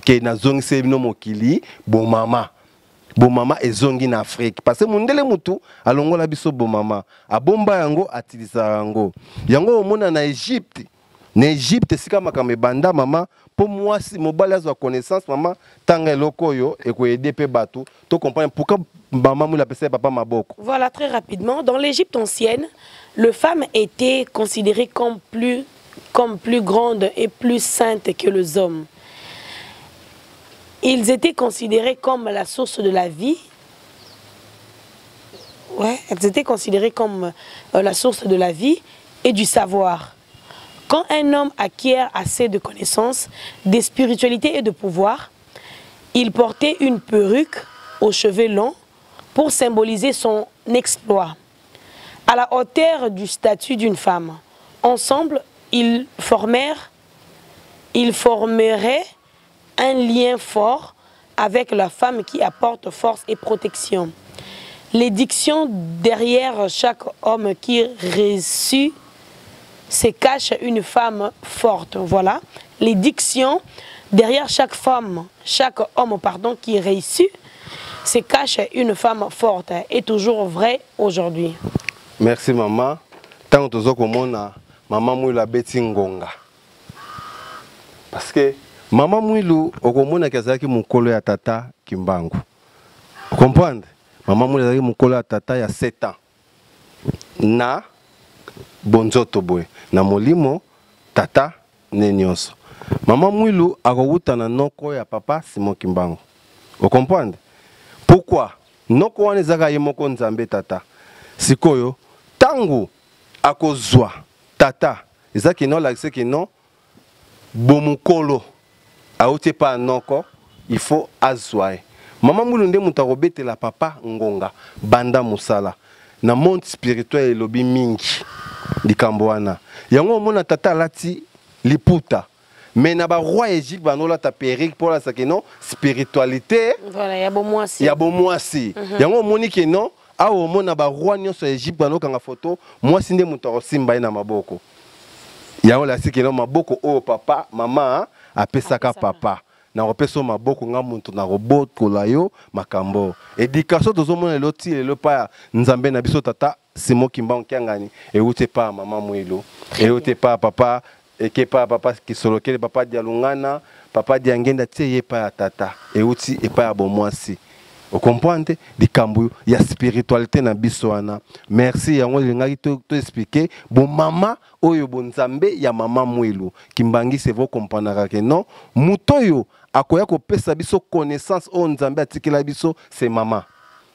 S1: ke nazongise bino mokili bomama ezongi na Afrique parce que mundele mutu alongola biso bomama abomba yango atilisa yango omona na Egypte sika makambe banda mama pour moi si mobile a connaissance maman tanga lokoyo et ko aider pe batou to comprendre pourquoi Mama Mwilu appelle papa maboko.
S2: Voilà, très rapidement, dans l'Égypte ancienne, les femmes étaient considérées comme plus grandes et plus saintes que les hommes. Ils étaient considérés comme la source de la vie. Ouais, elles étaient considérées comme la source de la vie et du savoir. Quand un homme acquiert assez de connaissances, de spiritualité et de pouvoir, il portait une perruque aux cheveux longs pour symboliser son exploit. À la hauteur du statut d'une femme, ensemble, ils formeraient un lien fort avec la femme qui apporte force et protection. L'édiction derrière chaque homme qui reçut se cache une femme forte. Voilà. L'édiction derrière chaque homme qui réussit, se cache une femme forte. Est toujours vrai aujourd'hui.
S1: Merci maman. Tant que Mama Mwilu abeti ngonga. Parce que Mama Mwilu okomona kazaki mukolo ya tata Kimbangu. Comprendre? Mama Mwilu azaki mukolo ya tata ya 7 ans. Na bonzoto boy na molimo tata ne nyonso Mama Mwilu akowuta na noko ya papa Simon Kimbangu. Vous comprenez? Pourquoi? Noko wana ezaka ye moko nzambe tata. Sikoyo tangu akozwa tata ezaki no lakse ki no bomukolo aote pa noko il faut azwae. Mama Mwilu nde muta kobetela papa ngonga banda musala na monde spirituel elobi mingi likambo wana yango omona tata lati liputa mais na ba roi Égypte banola ta perruque pour la sakeno spiritualité
S2: voilà ya bomwasi
S1: yango omoni ke non a omona ba roi nyonso Égypte banokanga photo mwasi nde muto osimba na maboko yango la sikino maboko o papa mama apesaka papa na repeso maboko nga muntu na robot kolayo makambo éducation tozomona loti le pa nzambe na biso tata Simon Kimba Nkiangani et où t'es pas maman Mouilo et où t'es pas papa et qui pas papa qui solo que papa dialungana papa diangenda tie pas tata et où ti et pas bon moi si vous comprenez di kambu ya spiritualité na biso wana merci yango lingaki to expliquer bon mama oyo bon nzambe ya mama Mouilo Kimbangi c'est vous comprendre que non mutoyo akoya ko pesa biso connaissance o nzambe atikela biso c'est mama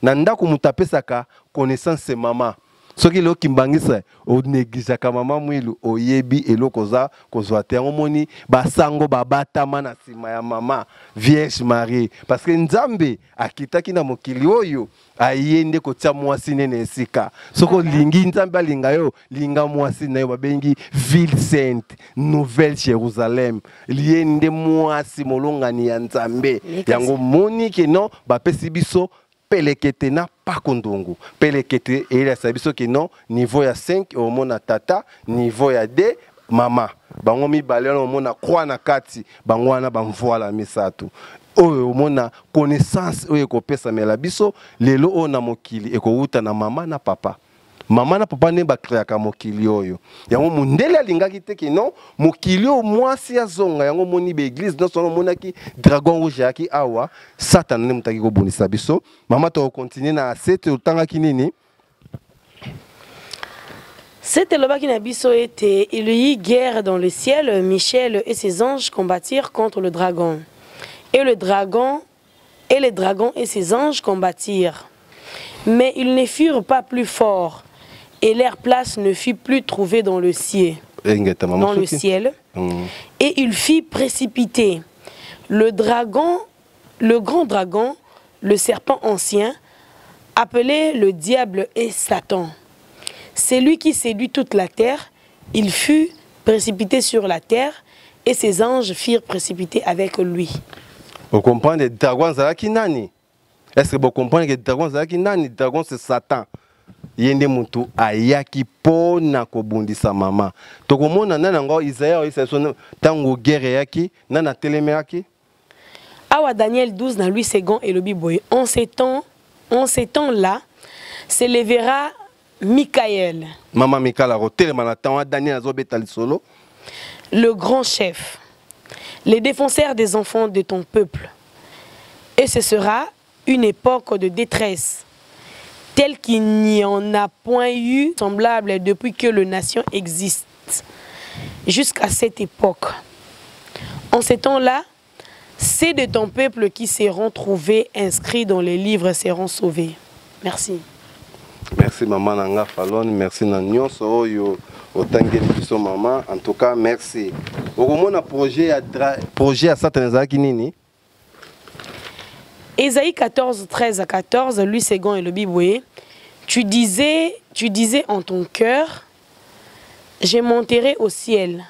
S1: na ndako mutapesaka connaissance c'est mama soki lo Kimbangisa o neglisaka mama Mwilu oyebi eloko za kozwa te ngomoni basango babatama na sima ya mama Vierge Marie parce que nzambe akitaki na mokili oyo ayende kotia mwasi nene esika soko lingi nzambe alinga yo linga mwasi na yo babengi ville sainte nouvelle Jérusalem liende mwasi molongani ya nzambe yango moni ke non bapesi biso pelekete na pakondongo pelekete et la sabiso que non niveau ya 5 au mona tata niveau ya 2 mama bango mi balelo au mona croix na kati bango wana bamvoila misato oyo mona connaissance oyo ko pesa mela biso lelo ona mokili eko uta na mama na papa ne ba créaka mokili oyo yango mundele alingaki te ke non mokili o mwasi azonga yango moni be église non sono monaki dragon rouge yaki awa satan ne mutaki ko bonisa biso mama to continuer na 7 otanga kinini.
S2: C'était le baki na biso était il y eut guerre dans le ciel, Michel et ses anges combattirent contre le dragon. Et les dragons et ses anges combattirent. Mais ils ne furent pas plus forts. Et leur place ne fut plus trouvée dans le ciel. Et il fit précipiter le grand dragon, le serpent ancien, appelé le diable et Satan. C'est lui qui séduit toute la terre. Il fut précipité sur la terre et ses anges furent précipités avec lui.
S1: Vous comprenez, le dragon c'est nani? Est-ce que vous comprenez que le dragon c'est nani? Le dragon c'est Satan. Yende mutu ayaki pona kobundisa mama tokomona nana ngo Isaïe isason tango guerre yaki nana telemeaki
S2: awa Daniel 12 na lui second et le biboy en ces temps là s'élèvera Michael
S1: mama Michael rotel manatan Daniel azobeta solo
S2: le grand chef les défenseurs des enfants de ton peuple et ce sera une époque de détresse tel qu'il n'y en a point eu semblable depuis que la nation existe, jusqu'à cette époque. En ces temps-là, c'est de ton peuple qui seront trouvés inscrits dans les livres seront sauvés. Merci.
S1: Merci maman Nanga Falon, merci Nanyo Soyo, otangeli biso maman. En tout cas, merci. Okomona projet à Satan nini?
S2: Ésaïe 14, 13 à 14, lui second et le Biboué, tu disais en ton cœur, je monterai au ciel,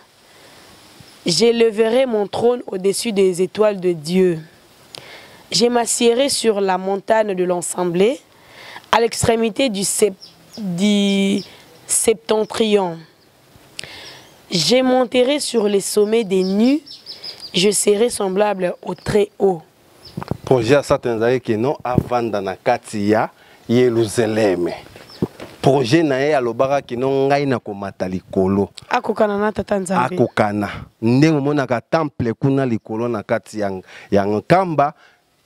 S2: j'élèverai mon trône au-dessus des étoiles de Dieu, je m'assiérai sur la montagne de l'Assemblée, à l'extrémité du septentrion, je monterai sur les sommets des nues, je serai semblable au très haut.
S1: Projet à certains que non avant na katia Yerusalem. Projet na ye alobaka que non ngai na komata likolo.
S2: Akokana na tata nzambe.
S1: Akokana. Ndenge mona ka temple kuna likolo na kati ya nkamba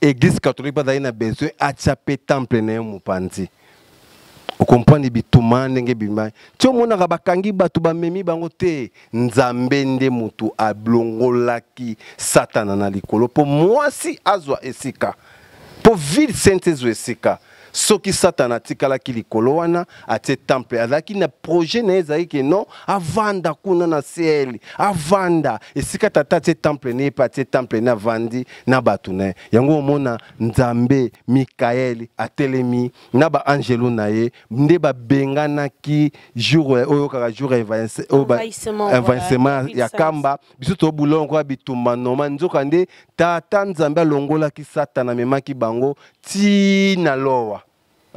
S1: église catholique ba na besoin achape temple na mupanzi. Vous comprenez bituma ndenge bima. Tio mona ka bakangi batu ba memi bango te nzambe nde mutu ablongolaki satana na likolo po mwasi azwa esika. Po ville sainte ezwa esika. Soki satana tikala ki likolo wana atie temple azaki na projet na ezaki ke non avanda kuna na ciel avanda esika tata tie temple ne pa tie temple na vandi na batune yango mona nzambe Mikael atelemi na ba angelo na ye nde ba bengana ki jour oyo kaka jour envahissement ya kamba biso to bulongo bitumba noma nzoka nde tata nzambe longola ki satana memaki bango ti na lowa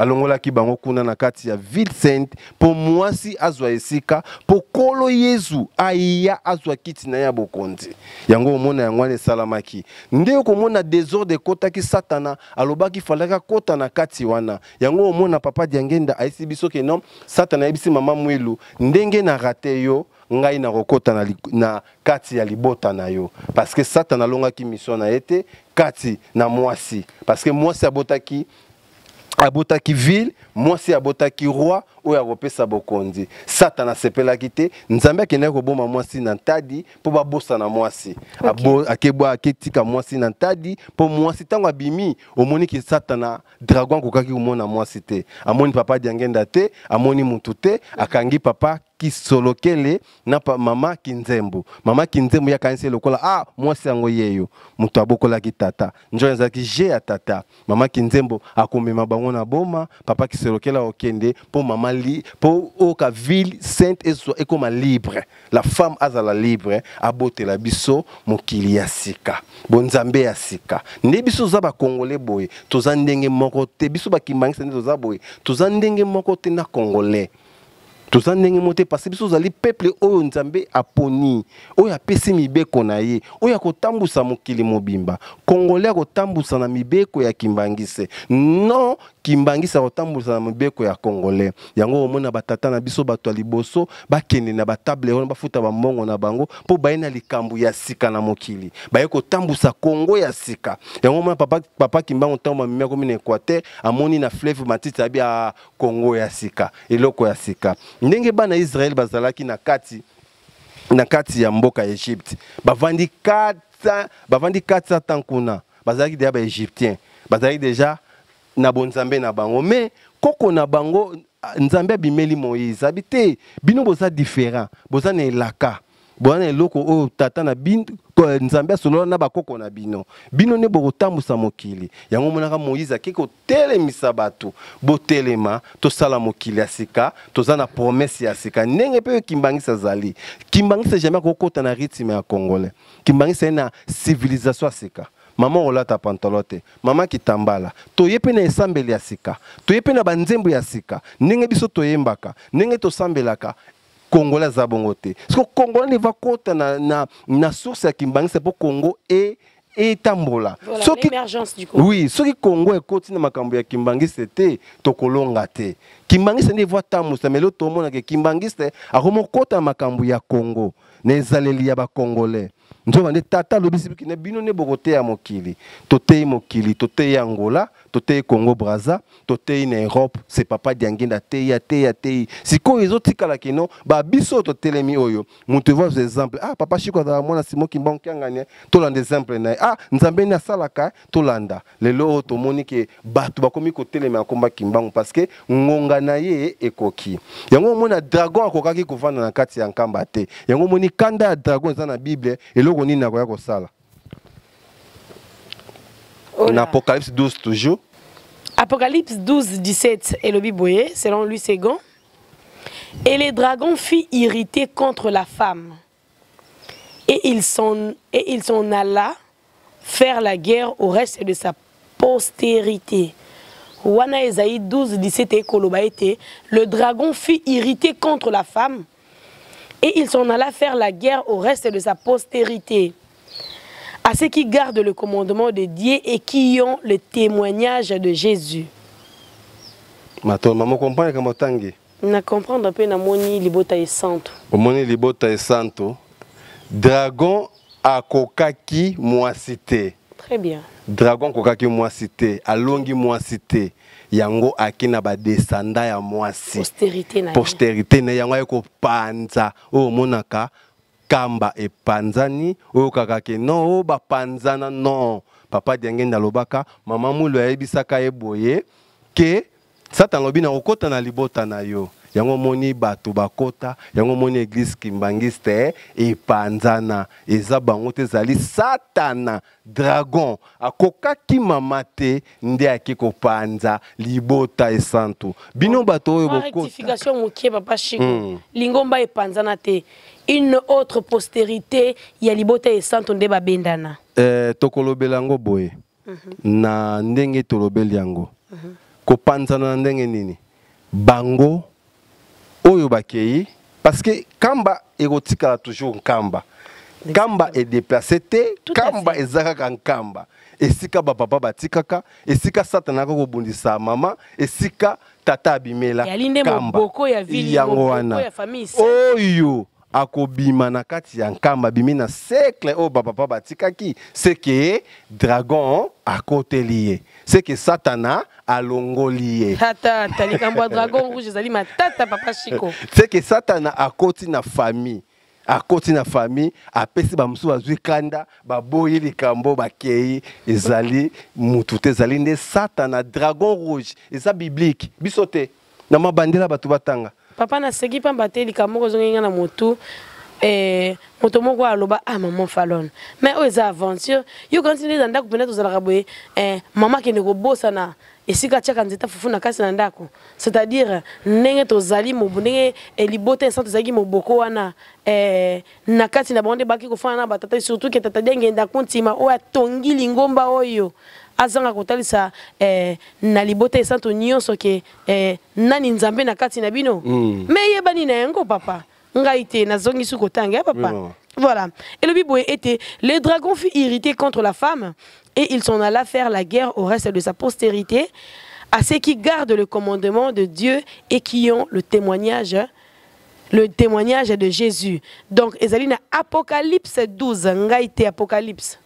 S1: alongolaki bango kuna na kati ya ville sainte po mwasi azwa esika po kolo Yesu aya azwa kiti na ya bokonzi yango omona yango ane salamaki nde komona désordre kotaki satana alobaki falaka kota na kati wana yango omona papa Diangenda aisi biso ke non satana yebisi mama Mwilu ndenge na rate yo ngai na kokota na kati ya libota na yo parce que satana alongaki mission na ete kati na mwasi parce que mwasi abotaki ville mwasi abotaki roi oyo akopesa bokonzi satana sepelaki te nzambe akendaki koboma mwasi na ntadi mpo babosa na mwasi aketika mwasi na ntadi mpo mwasi ntango abimi omoniki satana dragon akokaki komona mwasi te amoni papa Diangenda te amoni mutu te akangi papa Kisolokele na mama Kinzembo yakanisi lokola mwasi yango yeyo mutu abokolaki tata njo ezalaki je ya tata mama Kinzembo akomema bango na boma papa Kisolokele okende po mama po oka ville sainte ekoma libre la femme azala libre abotela biso mokili ya sika bonzambe ya sika nde biso za ba congolais boye toza ndenge moko te biso bakimbangisa nde toza boye toza ndenge moko te na congolais toza ndenge mote parce que biso zali peuple oyo nzambe aponi oyo apesi mibeko na ye oyo akotambusa mokili mobimba congolais akotambusa na mibeko ya kimbangise non kimbangisa akotambusa na mibeko ya congolais yango omona batata na biso bato ya liboso bakende na batable wana bafuta bambongo na bango mpo baye na likambo ya sika na mokili baye kotambusa Congo ya sika yango omona papa Kimbangu ntango bamemi akomi na Équateur amoni na fleuve Matiti abi ya Congo ya sika eloko ya sika ndenge bana Israël bazalaki na kati ya mboka Egypte bavandi 400 tankuna bazalaki deja ba Égyptien bazalaki deja na bonzambe na bango mais koko na bango nzambe abimeli Moïse habité bino boza différent boza na elaka boza eloko oyo tata na bino nzambe asolola na bakoko na bino ne bokotambusa mokili yango monaka Moïse akiko telemisa bato botelema tosala mokili ya sika toza na promesse ya sika ndenge pe kimbangisa zali kimbangisa jamais kokota na rythme ya congolais kimbangisa na civilisation ya sika mama olata pantalote mama kitambala toyepe na esambeli ya sika toyepe na banzembo ya sika ndenge biso toyembaka ndenge tosambelaka Congolais za bongo te. Parce que Congolais ne va kota na source ya kimbangisa pour Congo et tambola.
S2: Voilà, l'émergence du Congo.
S1: Oui, ce qui Congo est koti na makambo ya kimbangisa te tokolonga te. Kimbangisa ne voit tamusa mais l'autre monde que kimbangisa akomo kota makambo ya Congo. Nezaleli ya ba Congolais. Nzo bande tata lobisi bikine bino ne bokote ya mokili. Totei mokili, totei Angola, totei Congo Brazza, totei na Europe, c'est papa Diangenda tei. Siko ezotika la kino ba biso totelemi oyo. Mutu voit des exemples. Papa Chiko za mwana Simon Kimbangu kianganya tolanda exemple na. Nzambe na salaka tolanda. Lelo to monike batu bakomi ko telemi akomba Kimbangu parce que ngonga na ye ekoki. Yango mona dragon akokaki kovanda na kati ya nkamba te. Yango moni kanda ya dragon za na Bible eloko nini nakoya kosala. En Apocalypse 12 toujours.
S2: Apocalypse 12, 17, Elobi Boye, selon lui Ségon. Et les dragons furent irrités contre la femme. Et ils s'en alla faire la guerre au reste de sa postérité. Wana Esaïe 12, 17 et Kolobaïté. Le dragon fut irrité contre la femme. Et il s'en alla faire la guerre au reste de sa postérité. À ceux qui gardent le commandement de Dieu et qui ont le témoignage de Jésus.
S1: Maman comprend comment tangi.
S2: Na comprendre un peu na moni libota et santo.
S1: Moni libota et santo. Dragon a kokaki moisité.
S2: Très bien.
S1: Dragon kokaki moisité, alongi moisité. Yango akina ba descendant ya moisi.
S2: Postérité na.
S1: Postérité na yango eko panza. O monaka kamba e panzani o kakake non o ba panzana non. Papa Diangenda lobaka mama mulu ayebisaka eboye ke Satan lobi na okota na libota na yo. Yango moni bato bakota, yango moni église kimbangiste e panzana eza bango te zali satana dragon akokaki mamate nde akiko panza libota e santo. Bino bato oyo bokota.
S2: Rectification mokie papa Chiko. Lingomba e panzana te. Une autre postérité ya libota e santo nde babendana.
S1: Tokolobelango boye. Na ndenge tolobeli yango. kopanzana ndenge nini bango oyo bakei parce que kamba erotika toujours nkamba kamba est déplacé kamba ezaka nkamba esika ba papa batikaka esika satana ko bundisa mama esika tata abimela kamba yango wana oyo akobima na kati ya nkamba bimi na cercle o ba papa batikaki c'est que dragon akotelié c'est que satana alongolié
S2: tata talikambo dragon rouge ezali matata papa Chico
S1: c'est que satana akoti na famille akoti na famille apesi ba musu bazwi kanda baboyi likambo bakei ezali mutu te ezali nde satana dragon rouge eza biblique bisote na mabandela batu batanga
S2: papa na seki pamba te likambo kozongenga na motu moto moko aloba maman Fallon mais o eza aventure yo continue dans ndako pena tozalaka boye mama kende kobosa na esika tiaka nzeta fufu na kasi na ndako c'est-à-dire ndenge tozali mobu ndenge libota instant tozalaki moboko wana na kati na bango baki kofana na batata surtout ke tata denge ndako ntima oyo atongi lingomba oyo azanga kotalisa na libota instant nyonso ke nani nzambe na kati na bino mais yebani na yango papa ngaite na zongi su kotanga papa voilà et le bibo était les dragons furent irrités contre la femme et ils s'en alla faire la guerre au reste de sa postérité à ceux qui gardent le commandement de Dieu et qui ont le témoignage de Jésus. Donc ezalina Apocalypse 12 ngaite Apocalypse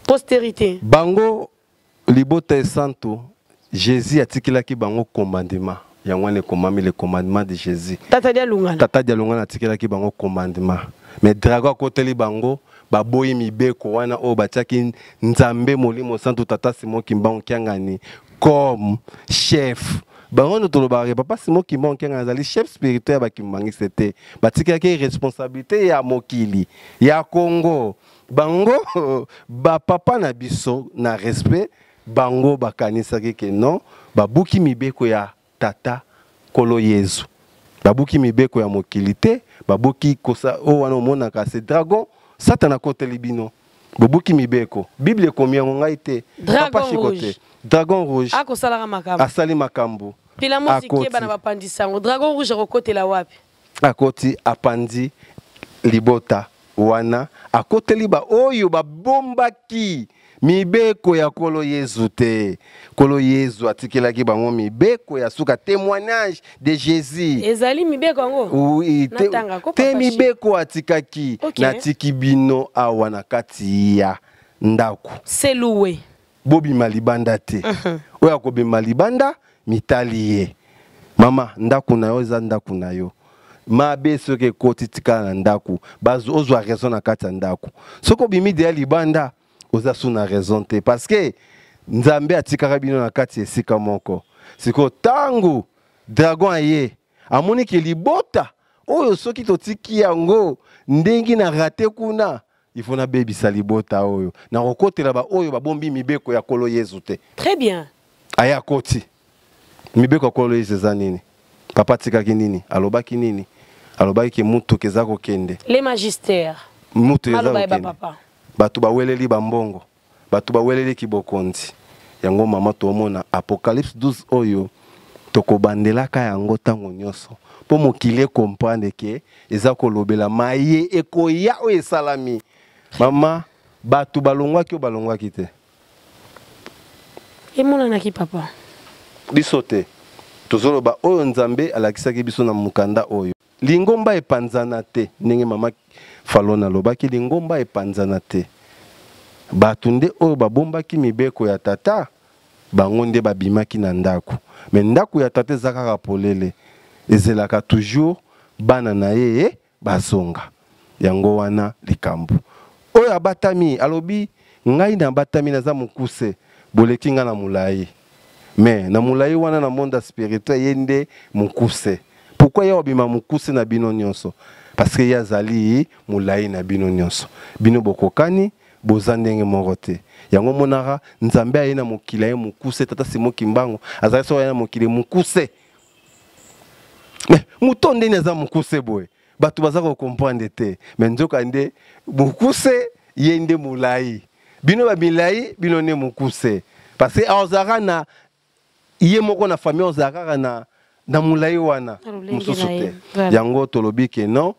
S2: postérité
S1: bango libota santo Jésus atikilaki bango commandement yangwane komami le commandement de Jésus tata dia lungana atikilaki bango commandement mais dragon akoteli bango baboyi mibeko wana o batiaki nzambe molimo santo tata Simon Kimbangu kiangani comme chef bango no tolobare papa Simon Kimbangu kiangani azali chef spirituel bakimbangi c'était batikaki responsabilité ya mokili ya Congo bango ba papa na biso na respect bango bakanisaki ke non babuki mibeko ya tata kolo Yesu babuki mibeko ya mokili te babuki kosa o wana monaka c'est dragon satana koteli bino babuki mibeko bible combien ngai te papa chikote dragon rouge
S2: akosala makambo
S1: asali makambo
S2: pila musiki bana bapandisango dragon rouge akotela wapi
S1: akoti apandi libota wana akoteli ba oyo babombaki mibeko ya kolo Yesu te kolo Yesu atikelaki bango mibeko ya suka témoignage de Jésus
S2: ezali mibeko ngo
S1: oui te mibeko atikaki natiki bino awa na kati ya ndako
S2: c'est loué
S1: bobi malibanda te oya kobima libanda mitaliye mama ndako na yo eza ndako na yo mabe soki kotitika na ndako bazo ozwa raison na kati ya ndako soko bimi de libanda oza suna raison te parce que nzambe atikaka bino na kati esika moko siko tangu dragon aye amoni ke libota oyo soki totiki yango ndengi na rate kuna il faut na bebisa libota oyo na kokotela ba oyo babombi mibeko ya kolo Yesu te
S2: très bien
S1: aya koti mibeko ya kolo Yesu za nini papa tikaki nini alobaki nini alobaki ke mutu kezako kende
S2: les magistères
S1: mutu ezako kende
S2: papa
S1: batu baweleli bambongo batu baweleli kibokonzi yango mama tomona Apocalypse 12 oyo tokobandelaka yango tango nyonso po mokile comprendre ke eza kolobela maye ekoya o esalami mama batu balongwaki te
S2: emonanaki papa
S1: biso te tozoloba oyo nzambe alakisaki biso na mukanda oyo lingomba epanzana te ndenge mama Fallon alobaki lingomba epanzana te batu nde oyo babombaki mibeko ya tata bango nde babimaki na ndako me ndako ya tata eza kaka polele ezelaka toujours bana na ye bazonga yango wana likambo oyo abatami alobi ngai na batami naza mokuse boleki nga na mulai mais na mulai wana na monde spirituel yende mokuse pourquoi ya obima mokuse na bino nyonso parce que yazali mulai na bino nyonso bino bokokani boza ndenge moko te yango monaka nzambe aye na mokili ye mokuse tata Simon Kimbangu azali so aye na mokili mokuse muto ndeni aza mokuse boye bato baza kokomprendre te me nzoka nde mokuse ye nde mulai bino bamilai bino nde mokuse parce que azaka na Iye moko na famille ozakaka na mulai wana mususu te. Yango tolobi ke non.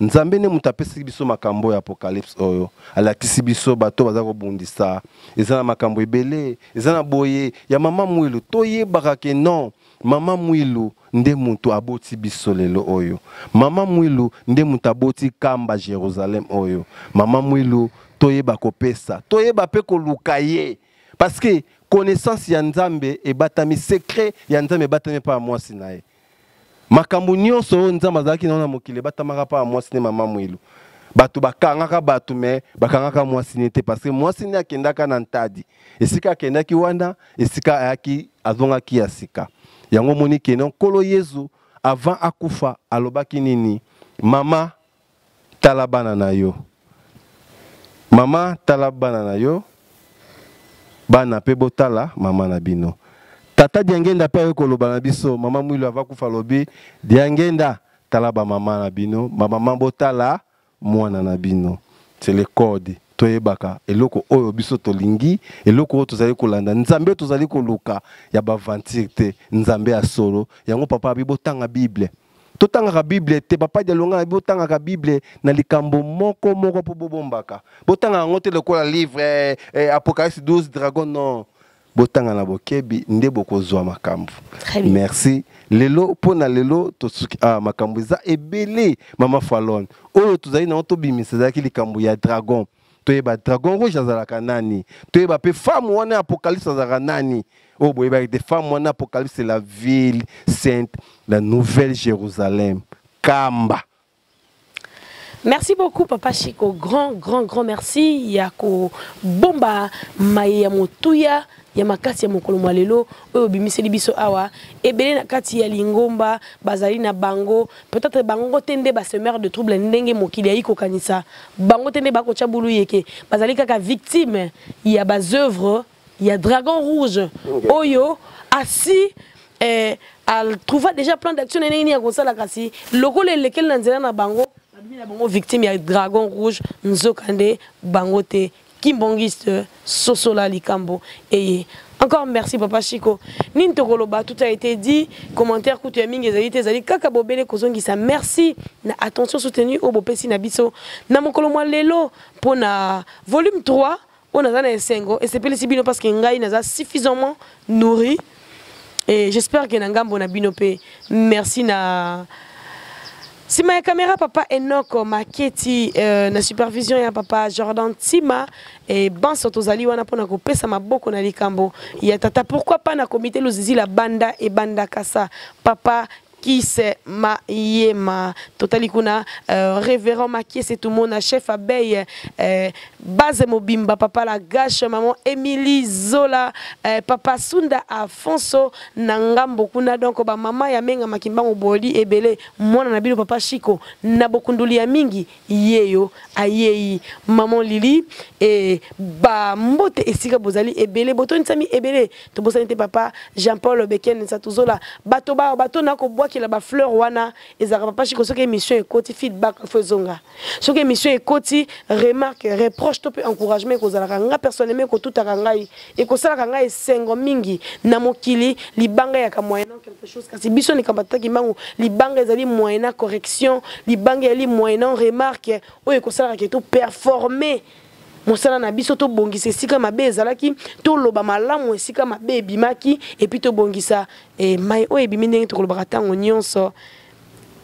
S1: Nzambe ne mutapesi biso makambo ya apocalypse oyo. Alakisi biso bato baza ko bundisa. Ezana makambo ebele, ezana boye ya mama mwilu toyebaka ke non. Mama mwilu nde mutu aboti biso lelo oyo. Mama mwilu nde mutu aboti kamba Jérusalem oyo. Mama mwilu toyeba kopesa, toyeba pe koluka ye. Parce que connaissance ya Nzambe ebatami secret ya Nzambe ebatami pa mwasi na ye. Makambo nyonso Nzambe azalaki na mokili batamaka pa mwasi ne mama mwilu. Batu bakangaka batu me bakangaka mwasi ne te parce que mwasi ne akendaka na ntadi. Esika akendaki wana, esika ayaki azongaki ya sika. Yango moni kenon kolo Yesu avant akufa alobaki nini? Mama talabana na yo. Mama talabana na yo. Bana pe botala mama na bino. Tata diangenda pe koloba na biso mama mwilu ava kufa lobi diangenda talaba mama na bino, mama botala mwana na bino. C'est le code. Toyebaka eloko oyo biso tolingi, eloko oyo tozali kolanda. Nzambe tozali koluka ya baventir te, Nzambe asolo. Yango papa bibotanga Bible. Totanga Bible te papa dialonga botanga Bible na likambo moko po bobombaka. Botanga ngote lokola livre Apocalypse 12 dragon non. Botanga na bokebi nde bokozwa makambo. Merci. Lelo pona lelo tosuki makambo za ebele mama Falon. Oyo tozali na otobimisa zaki likambo ya dragon. Toyeba dragon rouge azalaka nani? Toyeba pe femme wana Apocalypse azalaka nani? Oh boyeba des femmes wana Apocalypse c'est la ville sainte, la nouvelle Jérusalem. Kamba.
S2: Merci beaucoup Papa Chico, grand merci. Yako bomba maye motuya ya makati ya mokolo mwalelo oyo bimiseli biso awa ebele na kati ya lingomba bazali na bango peut-être bango tende ba semeur de trouble ndenge mokili ya iko kanisa bango tende ba ko chabulu yeke bazali kaka victime ya bas œuvres ya dragon rouge oyo asi al trouva déjà plan d'action nini ya kosala kasi lokole lekel na nzela na bango babina bango victime ya dragon rouge nzokande bango te Kimbongiste, Sosola Likambo. Et encore merci Papa Chico. Nintokoloba, tout a été dit. Commentaire, coutu aming, ezali kaka bobele kozongisa. Merci. Na attention soutenue au bopesi nabiso. Na mokolo mwa lelo pour na volume 3, on a dans esengo et c'est pas les bino parce que ngai naza suffisamment nourri. Et j'espère que nangambo na binope. Merci na si ma caméra papa Enoko Maketi na supervision ya papa Jordan Tima et ban sotozali wana pona ko pesa maboko na likambo ya tata pourquoi pas na comité luzizi la banda et banda kasa papa qui c'est ma yema totali kuna révérend Makie c'est tout le monde chef abeille base mobimba papa la gâche maman Emily Zola papa Sunda Afonso nangambo kuna donc ba mama ya menga makimba moboli ebele mwana na bino papa Chico na bokunduli ya mingi yeyo ayeyi maman Lili et ba mbote esika bozali ebele botoni sami ebele to bosani te papa Jean-Paul Beken Satuzola bato na ko qui la fleur wana ezaka papa Chico soki émission ekoti feedback faisonga soki émission ekoti remarque reproche to pe encouragement kozalaka nga personnellement ko tutaka ngai e kosalaka ngai sengo mingi na mokili libanga ya ka moyennant quelque chose kasi biso ni kambata ki mangu libanga ezali moyennant correction libanga ezali moyennant remarque oyo kosalaka ke to performer mosala na biso to bongisa esika mabe ezalaki to loba malamu esika mabe ebimaki et puis to bongisa mai o ebimi ndenge to kolobaka tango nyonso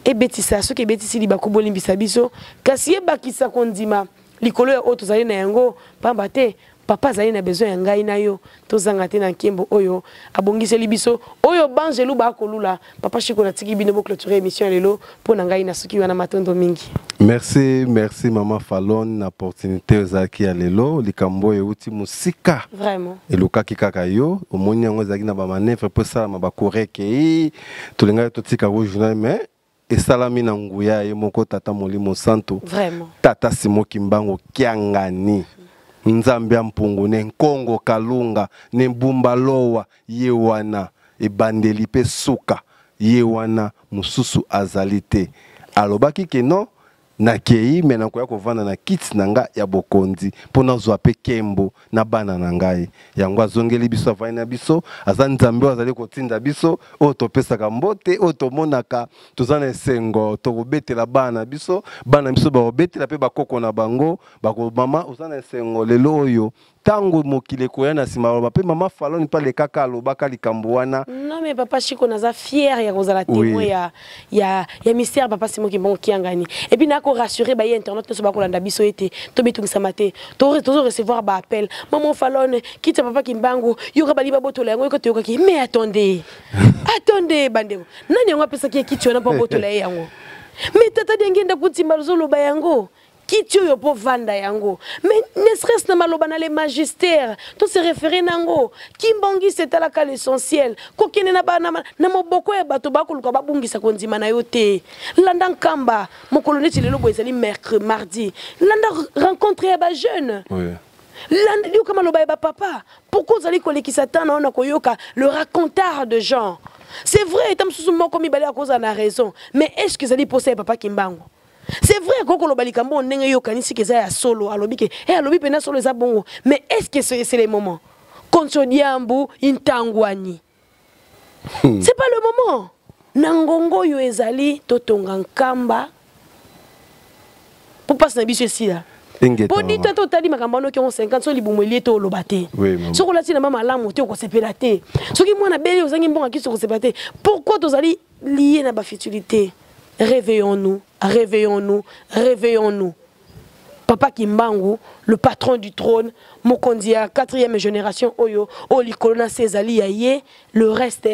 S2: ebetisa soki ebetisi libako bolimbisa biso kasi ebakisa kondima likolo ya oyo tozali na yango pamba te papa azali na besoin ya ngai na yo tozanga te na nkembo oyo abongiseli biso oyo banjelu bakolula papa Chico na tiki bino clôturer émission lelo pour na ngai na soki wana matondo mingi.
S1: Merci maman Falon na opportunité zaki ya lelo likambo euti musika
S2: vraiment
S1: elukaki kaka yo omoni yango zaki na ba manœuvre pour ça ma ba koreke tolenga totika ko journal mais esalami na nguya ye moko tata molimo santo
S2: vraiment
S1: tata Simo Kimbango kiangani Nzambe ya mpungu ne Nkongo Kalunga ne Mbumba Lowa ye wana ebandeli pe suka ye wana mususu azalite alobaki ke non nakei me nakoya kovanda na kiti na nga ya bokonzi mpona zwa pe kembo na bana na ngai yango azongeli biso avani na biso aza nzambe oyo azali kotinda biso oyo topesaka mbote oyo tomonaka toza na esengo tokobetela bana biso bakobetela mpe bakoko na bango mama oza na esengo lelo oyo tango mokili koya na nsima baloba mpe mama Falone mpa lekaka alobaka likambo wana.
S2: Non mais papa Chiko naza fier ya kozala témoin ya mystère papa Simon Kimbongo Kiangani. Et puis nako rassurer ba internet to ba kolanda biso ete to bitungisa te to recevoir ba appel maman Falone kita papa Kimbangu yoka bali ba botola yango ko toyoka ki mais attendez bandeko nani yango apesa ki kitio na pa botola yango mais tata dengenda kutimba zolo ba yango kitio yo po vanda yango mais ne serait-ce na maloba na les magistères to se référer nango Kimbongi c'est à la cas l'essentiel ko kene na ba na moboko ya bato ba koluka ba bungisa konzima na yo te landa nkamba mon colonel lelo boyezali mercredi mardi landa rencontrer ba jeune landa yo kama loba ba papa pourquoi vous allez kolekisa tana on a koyoka le racontard de gens c'est vrai tam susu moko mi bale a cause na raison mais est-ce que vous allez poser papa Kimbangu. C'est vrai que le balikamo on n'est yo kanisi que ça solo alobi que alobi pena solo za bongo mais est-ce que c'est les moments Konsodiambu intangwani c'est pas le moment nangongo yo ezali totonga nkamba pour passer na biso ici là pour dire to tali makambano ki on 50 so libumweli to lobate so ko lati na mama lamu te ko sepela te so ki mwana beli ozangi mbonga ki so ko sepela te pourquoi tozali lié na ba futilité. Réveillons-nous, réveillons-nous, réveillons-nous. Papa Kimbangu, le patron du trône, Mokondia, 4e génération, Oyo, Olikolona, Césali, Yaye, le reste,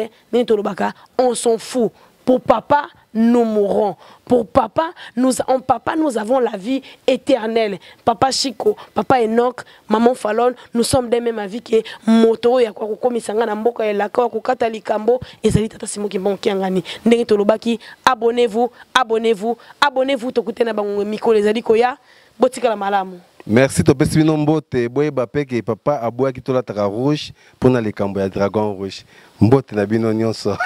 S2: on s'en fout. Pour papa, nous mourrons. Pour papa, nous avons la vie éternelle. Papa Chiko, papa Enoch, maman Falone, nous sommes des mêmes avis que moto ya kwa komisanga na mboka ya laka ko katali kambo ezali tata Simon Kimbongo Kiangani. Ndenge tolobaki, abonnez-vous, abonnez-vous, abonnez-vous tokute na bango mikolo ezali koya botika la malamu.
S1: Merci topesi bino mbote boye bapeke papa aboya ki tolataka rouge pona le kambo ya dragon rouge. Mbote na bino nyonso.